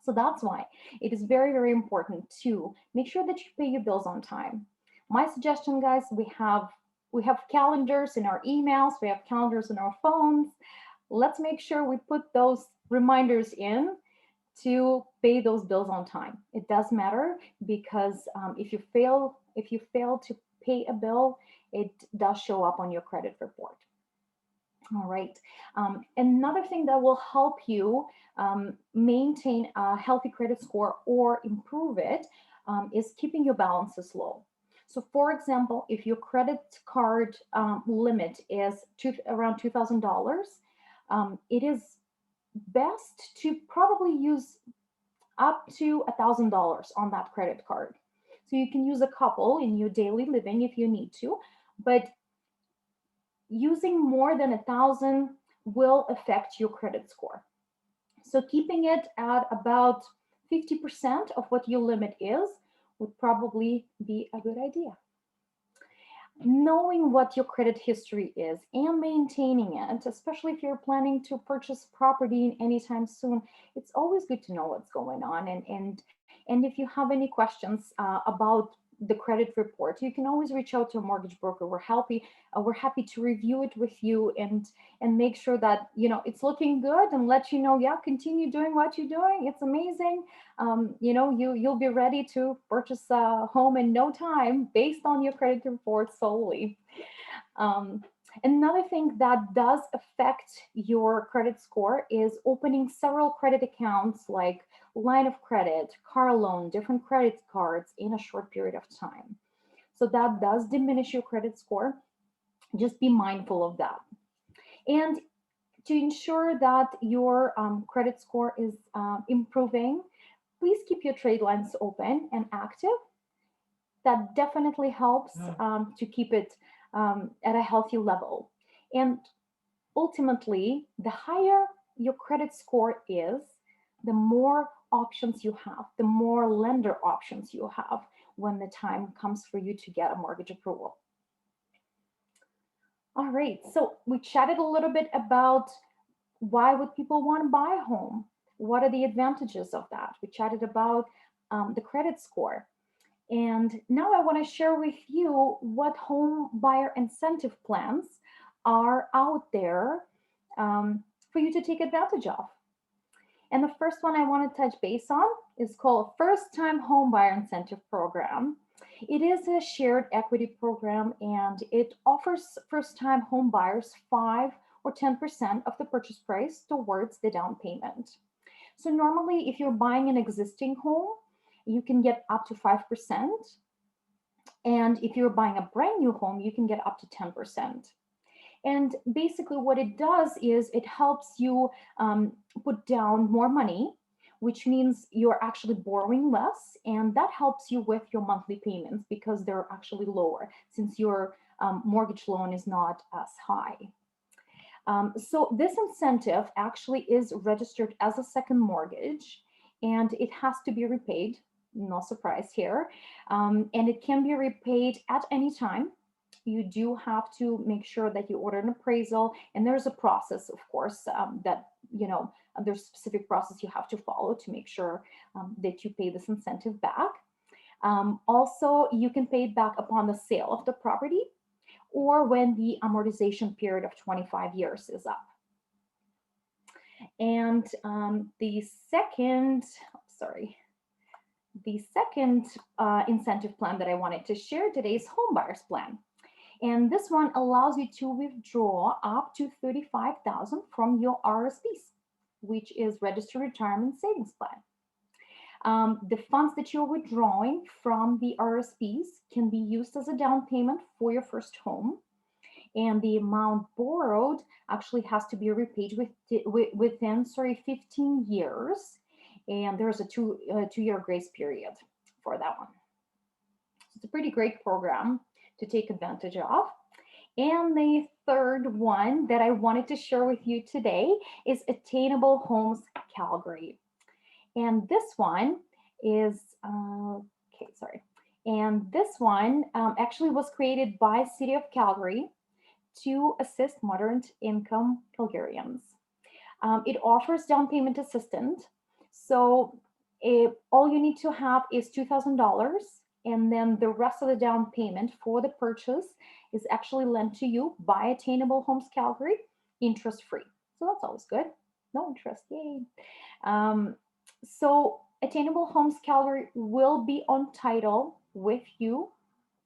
So that's why it is very, very important to make sure that you pay your bills on time. My suggestion, guys, we have calendars in our emails, we have calendars in our phones. Let's make sure we put those reminders in to pay those bills on time. It does matter because if you fail to pay a bill, it does show up on your credit report. All right. Another thing that will help you maintain a healthy credit score or improve it is keeping your balances low. So for example, if your credit card limit is around $2,000, it is best to probably use up to $1,000 on that credit card. So you can use a couple in your daily living if you need to, but using more than 1,000 will affect your credit score. So keeping it at about 50% of what your limit is would probably be a good idea. Knowing what your credit history is and maintaining it, especially if you're planning to purchase property anytime soon, it's always good to know what's going on. And if you have any questions about the credit report, you can always reach out to a mortgage broker. We're happy to review it with you and make sure that it's looking good, and let you know, yeah, continue doing what you're doing. It's amazing. You'll be ready to purchase a home in no time based on your credit report solely. Another thing that does affect your credit score is opening several credit accounts, like line of credit, car loan, different credit cards in a short period of time. So that does diminish your credit score. Just be mindful of that. And to ensure that your credit score is improving, please keep your trade lines open and active. That definitely helps to keep it at a healthy level. And ultimately, the higher your credit score is, the more options you have, the more lender options you have when the time comes for you to get a mortgage approval. All right, so we chatted a little bit about why would people want to buy a home? What are the advantages of that? We chatted about the credit score. And now I want to share with you what home buyer incentive plans are out there for you to take advantage of. And the first one I want to touch base on is called First Time Home Buyer Incentive Program. It is a shared equity program, and it offers first-time home buyers 5 or 10% of the purchase price towards the down payment. So normally, if you're buying an existing home, you can get up to 5%. And if you're buying a brand new home, you can get up to 10%. And basically what it does is it helps you put down more money, which means you're actually borrowing less, and that helps you with your monthly payments because they're actually lower since your mortgage loan is not as high. So this incentive actually is registered as a second mortgage, and it has to be repaid. No surprise here. And it can be repaid at any time. You do have to make sure that you order an appraisal, and there's a process, of course, that, there's a specific process you have to follow to make sure that you pay this incentive back. Also, you can pay it back upon the sale of the property or when the amortization period of 25 years is up. And the second incentive plan that I wanted to share today is Home Buyers Plan. And this one allows you to withdraw up to $35,000 from your RSPs, which is Registered Retirement Savings Plan. The funds that you're withdrawing from the RSPs can be used as a down payment for your first home. And the amount borrowed actually has to be repaid within 15 years. And there's a two-year grace period for that one. It's a pretty great program to take advantage of. And the third one that I wanted to share with you today is Attainable Homes Calgary. And this one is, And this one actually was created by City of Calgary to assist moderate income Calgarians. It offers down payment assistance. So all you need to have is $2,000, and then the rest of the down payment for the purchase is actually lent to you by Attainable Homes Calgary, interest-free. So that's always good. No interest, yay. So Attainable Homes Calgary will be on title with you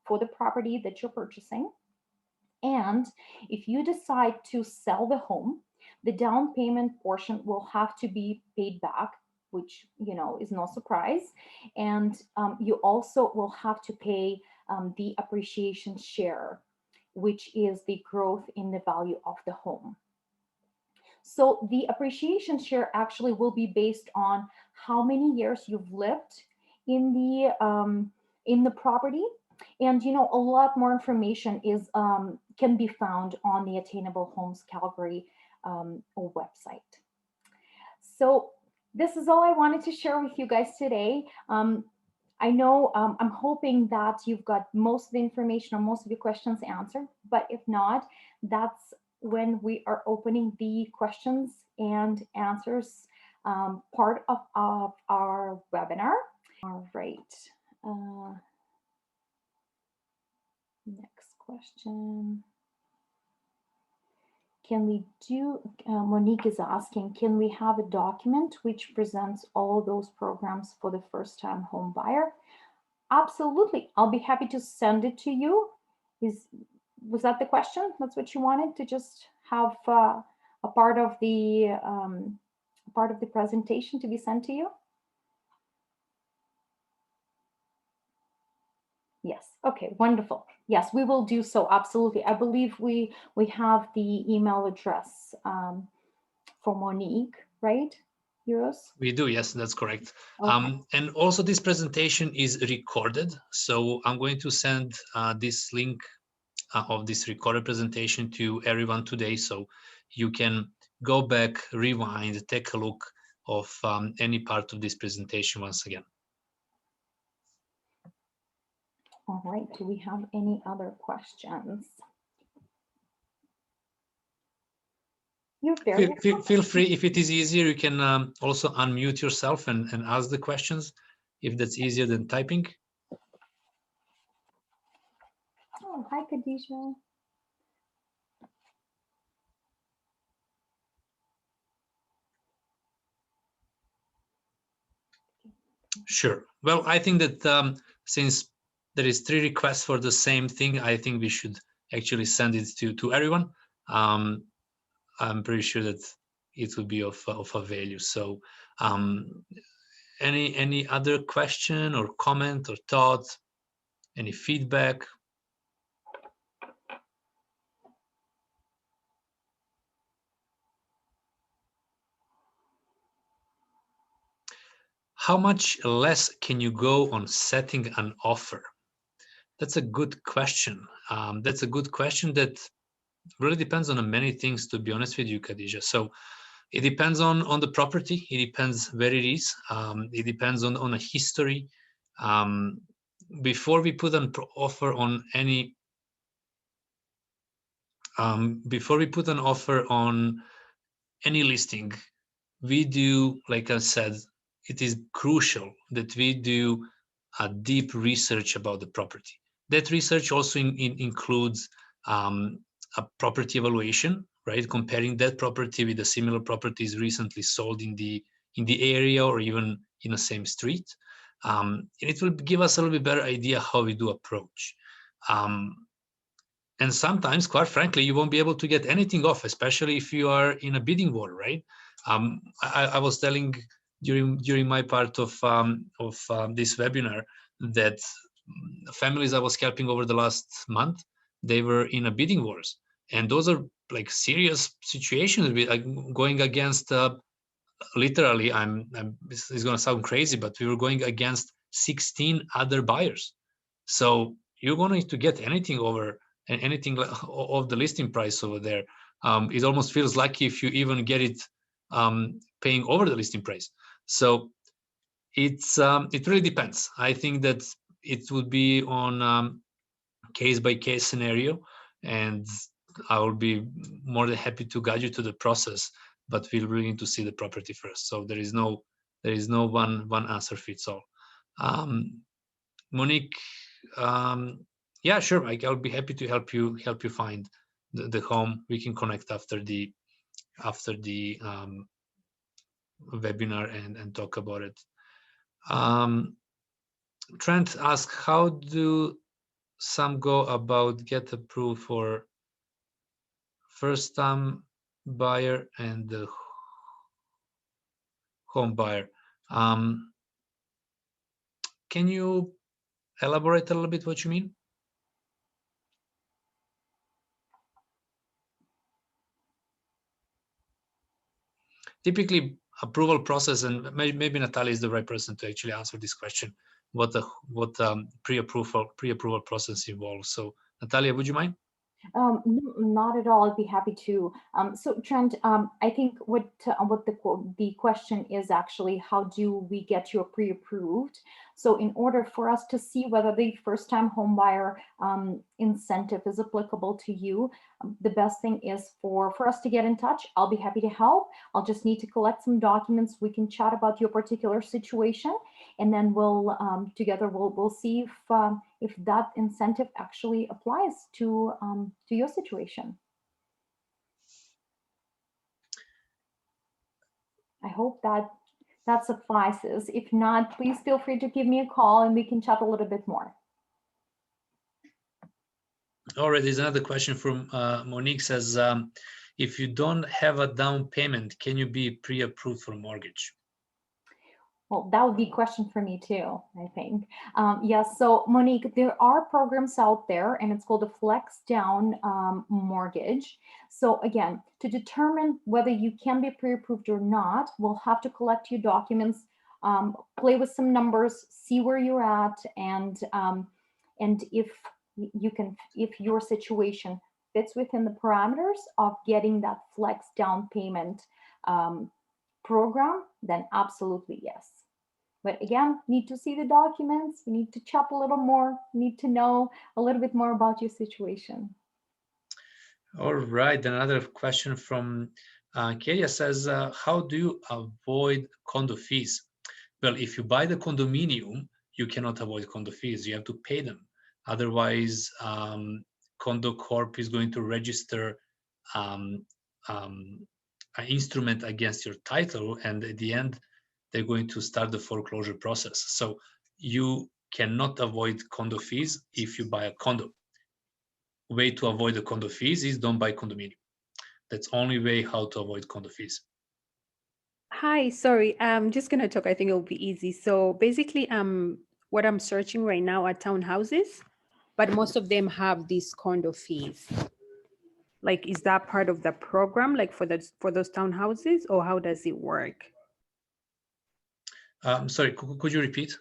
for the property that you're purchasing. And if you decide to sell the home, the down payment portion will have to be paid back, which, is no surprise. And you also will have to pay the appreciation share, which is the growth in the value of the home. So the appreciation share actually will be based on how many years you've lived in the property. And, a lot more information is can be found on the Attainable Homes Calgary website. So this is all I wanted to share with you guys today. I know I'm hoping that you've got most of the information or most of your questions answered, but if not, that's when we are opening the questions and answers part of our webinar. All right. Next question. Can we do, Monique is asking, can we have a document which presents all those programs for the first-time home buyer? Absolutely. I'll be happy to send it to you. Was that the question? That's what you wanted, to just have a part of the presentation to be sent to you? Yes. Okay. Wonderful. Yes, we will do so. Absolutely. I believe we have the email address for Monique, right? Uros? We do, yes, that's correct. Okay. And also this presentation is recorded. So I'm going to send this link of this recorded presentation to everyone today. So you can go back, rewind, take a look of any part of this presentation once again. All right. Do we have any other questions? You're very Feel free, if it is easier, you can also unmute yourself and ask the questions, if that's easier than typing. Oh, hi, Khadija. Sure. Well, I think that since there is 3 requests for the same thing, I think we should actually send it to everyone. I'm pretty sure that it will be of a value. So any other question or comment or thought, any feedback? How much less can you go on setting an offer? That's a good question. That's a good question that really depends on many things, to be honest with you, Khadija. So it depends on the property. It depends where it is. It depends on a history. Before we put an offer on any, before we put an offer on any listing, we do, like I said, it is crucial that we do a deep research about the property. That research also includes a property evaluation, right? Comparing that property with the similar properties recently sold in the area or even in the same street. It will give us a little bit better idea how we do approach. And sometimes, quite frankly, you won't be able to get anything off, especially if you are in a bidding war, right? I was telling during my part of this webinar that families I was helping over the last month, they were in a bidding wars, and those are like serious situations. With like going against literally, this is going to sound crazy, but we were going against 16 other buyers. So you're going to get anything over and anything of the listing price over there. It almost feels lucky if you even get it paying over the listing price. So it really depends. I think that it would be on case by case scenario, and I will be more than happy to guide you to the process. But we'll really need to see the property first. So there is no one answer fits all. Monique, yeah, sure. I'll be happy to help you find the home. We can connect after the webinar and talk about it. Trent asked, how do some go about get approved for first time buyer and the home buyer? Can you elaborate a little bit what you mean? Typically, approval process, and maybe Natalia is the right person to actually answer this question. What pre-approval process involves. So, Natalia, would you mind? No, not at all. I'd be happy to. So Trent, I think what the question is actually, how do we get you pre-approved? So in order for us to see whether the first-time homebuyer incentive is applicable to you, the best thing is for us to get in touch. I'll be happy to help. I'll just need to collect some documents. We can chat about your particular situation. and then we'll together we'll see if that incentive actually applies to your situation. I hope that suffices. If not, please feel free to give me a call and we can chat a little bit more. All right, there's another question from Monique says, if you don't have a down payment, can you be pre-approved for a mortgage? Well, that would be a question for me too, I think. Yes, so Monique, there are programs out there and it's called a flex down mortgage. So again, to determine whether you can be pre-approved or not, we'll have to collect your documents, play with some numbers, see where you're at, and if you can, if your situation fits within the parameters of getting that flex down payment program, then absolutely yes. But again, need to see the documents, we need to chat a little more, need to know a little bit more about your situation. All right, another question from Katia says, how do you avoid condo fees? Well, if you buy the condominium, you cannot avoid condo fees, you have to pay them. Otherwise, Condo Corp is going to register an instrument against your title, and at the end, they're going to start the foreclosure process. So you cannot avoid condo fees if you buy a condo. Way to avoid the condo fees is don't buy condominium. That's only way how to avoid condo fees. Hi, sorry, I'm just gonna talk. I think it'll be easy. So basically, what I'm searching right now are townhouses, but most of them have these condo fees. Like, is that part of the program, like for those townhouses, or how does it work? Sorry, could you repeat?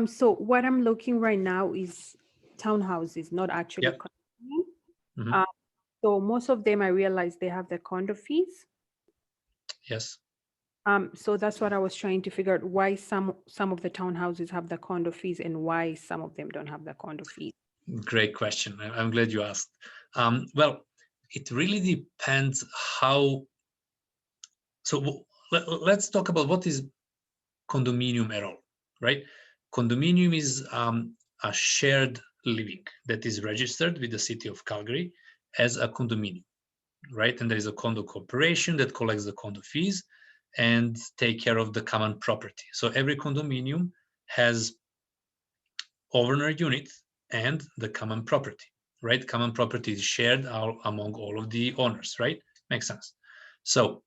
So what I'm looking right now is townhouses, not actually. Yep. Mm-hmm. So most of them, I realize they have the condo fees. Yes. So that's what I was trying to figure out, why some of the townhouses have the condo fees and why some of them don't have the condo fees. Great question. I'm glad you asked. Well, it really depends how. So let's talk about what is condominium at all, right? Condominium is a shared living that is registered with the city of Calgary as a condominium, right? And there is a condo corporation that collects the condo fees and take care of the common property. So every condominium has owner unit and the common property, right? Common property is shared among all of the owners, right? Makes sense. So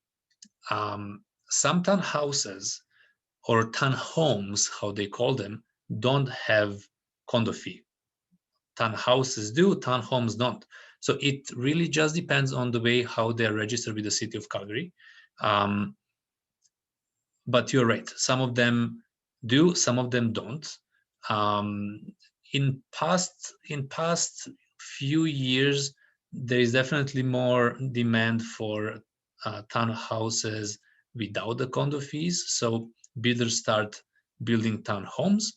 some townhouses or townhomes, how they call them, don't have condo fee. Townhouses do, townhomes don't. So it really just depends on the way how they're registered with the city of Calgary. But you're right, some of them do, some of them don't. In past few years, there is definitely more demand for townhouses without the condo fees. So builders start building townhomes.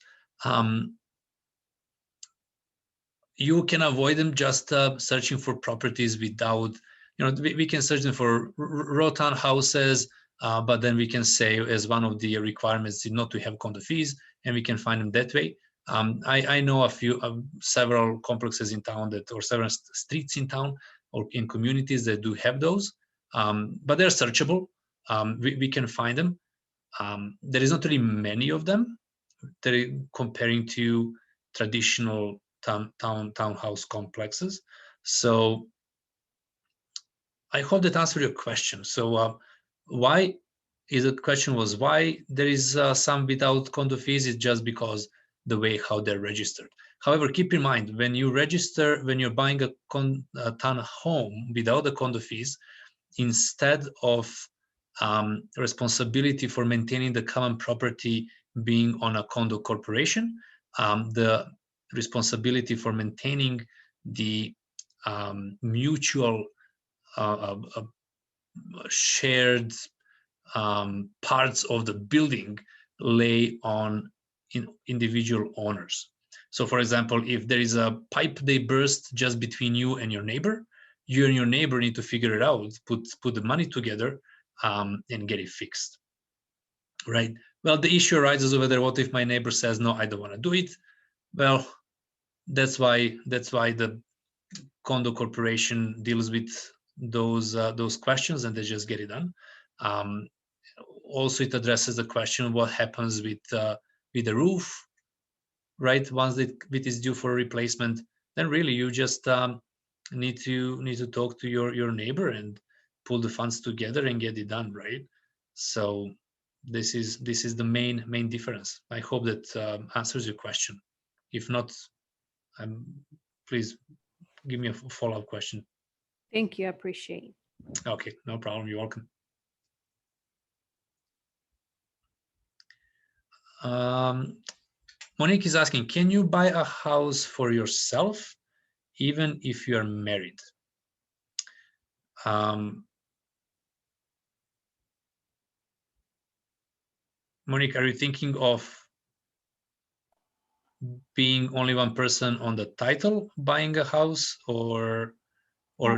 You can avoid them just searching for properties without, we can search them for raw townhouses, but then we can say as one of the requirements not to have condo fees, and we can find them that way. I know several complexes in town or several streets in town or in communities that do have those, but they're searchable. We can find them. There is not really many of them comparing to traditional townhouse complexes. So I hope that answered your question. So why there is some without condo fees? Is just because the way how they're registered. However, keep in mind, when you're buying a townhome without the condo fees, instead of responsibility for maintaining the common property being on a condo corporation, the responsibility for maintaining the mutual shared parts of the building lay on individual owners. So for example, if there is a pipe they burst just between you and your neighbor, you and your neighbor need to figure it out, put the money together and get it fixed, right? Well, the issue arises over there. What if my neighbor says, no, I don't want to do it? Well, that's why the condo corporation deals with those questions, and they just get it done. Also, it addresses the question what happens with the roof, right? Once it is due for a replacement, then really you just need to talk to your neighbor and pull the funds together and get it done, right? So this is the main difference. I hope that answers your question. If not, please give me a follow-up question. Thank you. I appreciate it. Okay, no problem. You're welcome. Monique is asking, can you buy a house for yourself even if you are married? Monique, are you thinking of being only one person on the title buying a house, or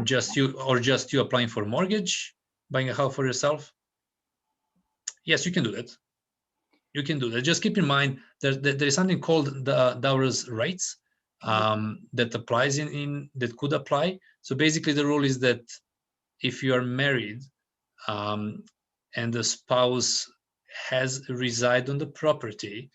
just you applying for mortgage, buying a house for yourself? Yes, you can do that. You can do that. Just keep in mind that there is something called the dower's rights that applies that could apply. So basically, the rule is that if you are married and the spouse has reside on the property,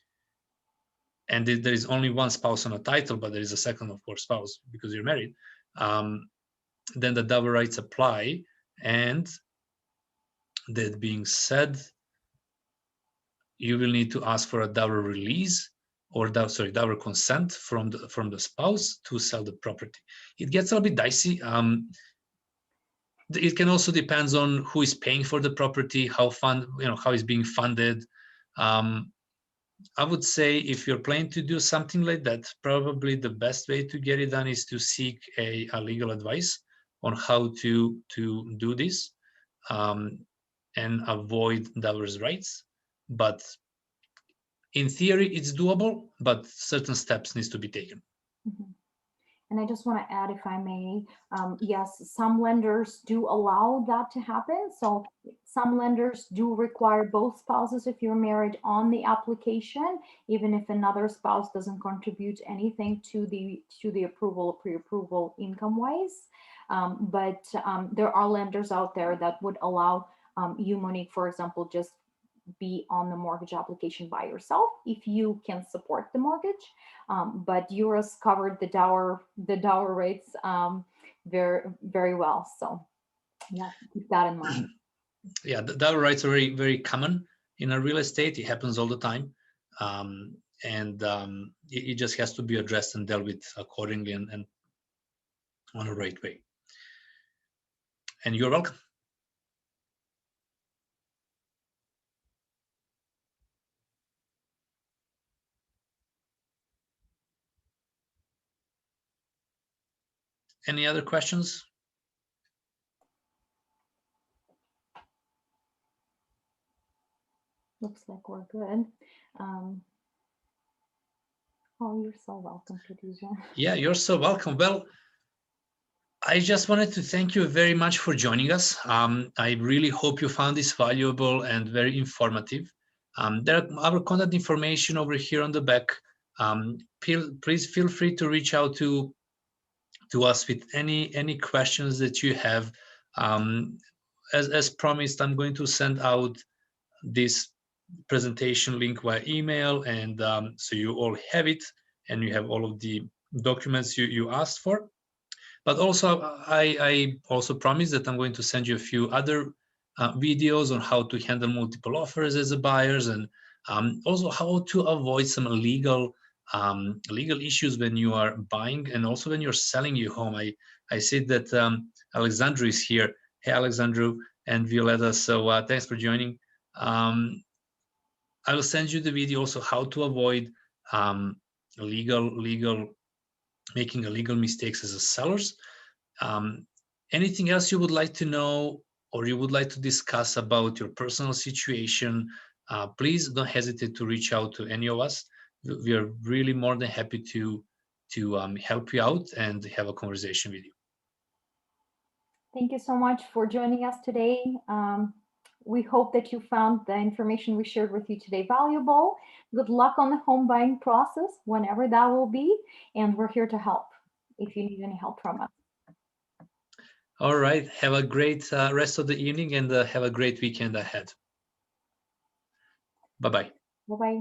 and there is only one spouse on a title, but there is a second, of course, spouse because you're married, then the dower rights apply. And that being said, you will need to ask for a dower release or dower consent from the spouse to sell the property. It gets a little bit dicey. It can also depends on who is paying for the property, how it's being funded. I would say if you're planning to do something like that, probably the best way to get it done is to seek a legal advice on how to do this and avoid dower's rights. But in theory, it's doable, but certain steps needs to be taken. Mm-hmm. And I just want to add, if I may, yes, some lenders do allow that to happen. So some lenders do require both spouses if you're married on the application, even if another spouse doesn't contribute anything to the approval or pre-approval income-wise. But there are lenders out there that would allow you, Monique, for example, just be on the mortgage application by yourself if you can support the mortgage. But Uros covered the dower rates very, very well. So yeah, keep that in mind. Yeah, the dower rights are very, very common in a real estate. It happens all the time. It just has to be addressed and dealt with accordingly and on a right way. And you're welcome. Any other questions? Looks like we're good. Oh, you're so welcome, Khadija. Yeah, you're so welcome. Well, I just wanted to thank you very much for joining us. I really hope you found this valuable and very informative. There are our contact information over here on the back. Please feel free to reach out to us with any questions that you have. As promised, I'm going to send out this presentation link via email, and so you all have it and you have all of the documents you asked for. But also, I also promise that I'm going to send you a few other videos on how to handle multiple offers as a buyers, and also how to avoid some legal issues when you are buying and also when you're selling your home. I see that Alexandru is here. Hey, Alexandru and Violetta. So thanks for joining. I will send you the video also how to avoid making illegal mistakes as a sellers. Anything else you would like to know or you would like to discuss about your personal situation, please don't hesitate to reach out to any of us. We are really more than happy to help you out and have a conversation with you. Thank you so much for joining us today. We hope that you found the information we shared with you today valuable. Good luck on the home buying process, whenever that will be, and we're here to help if you need any help from us. All right. Have a great rest of the evening, and have a great weekend ahead. Bye-bye. Bye-bye.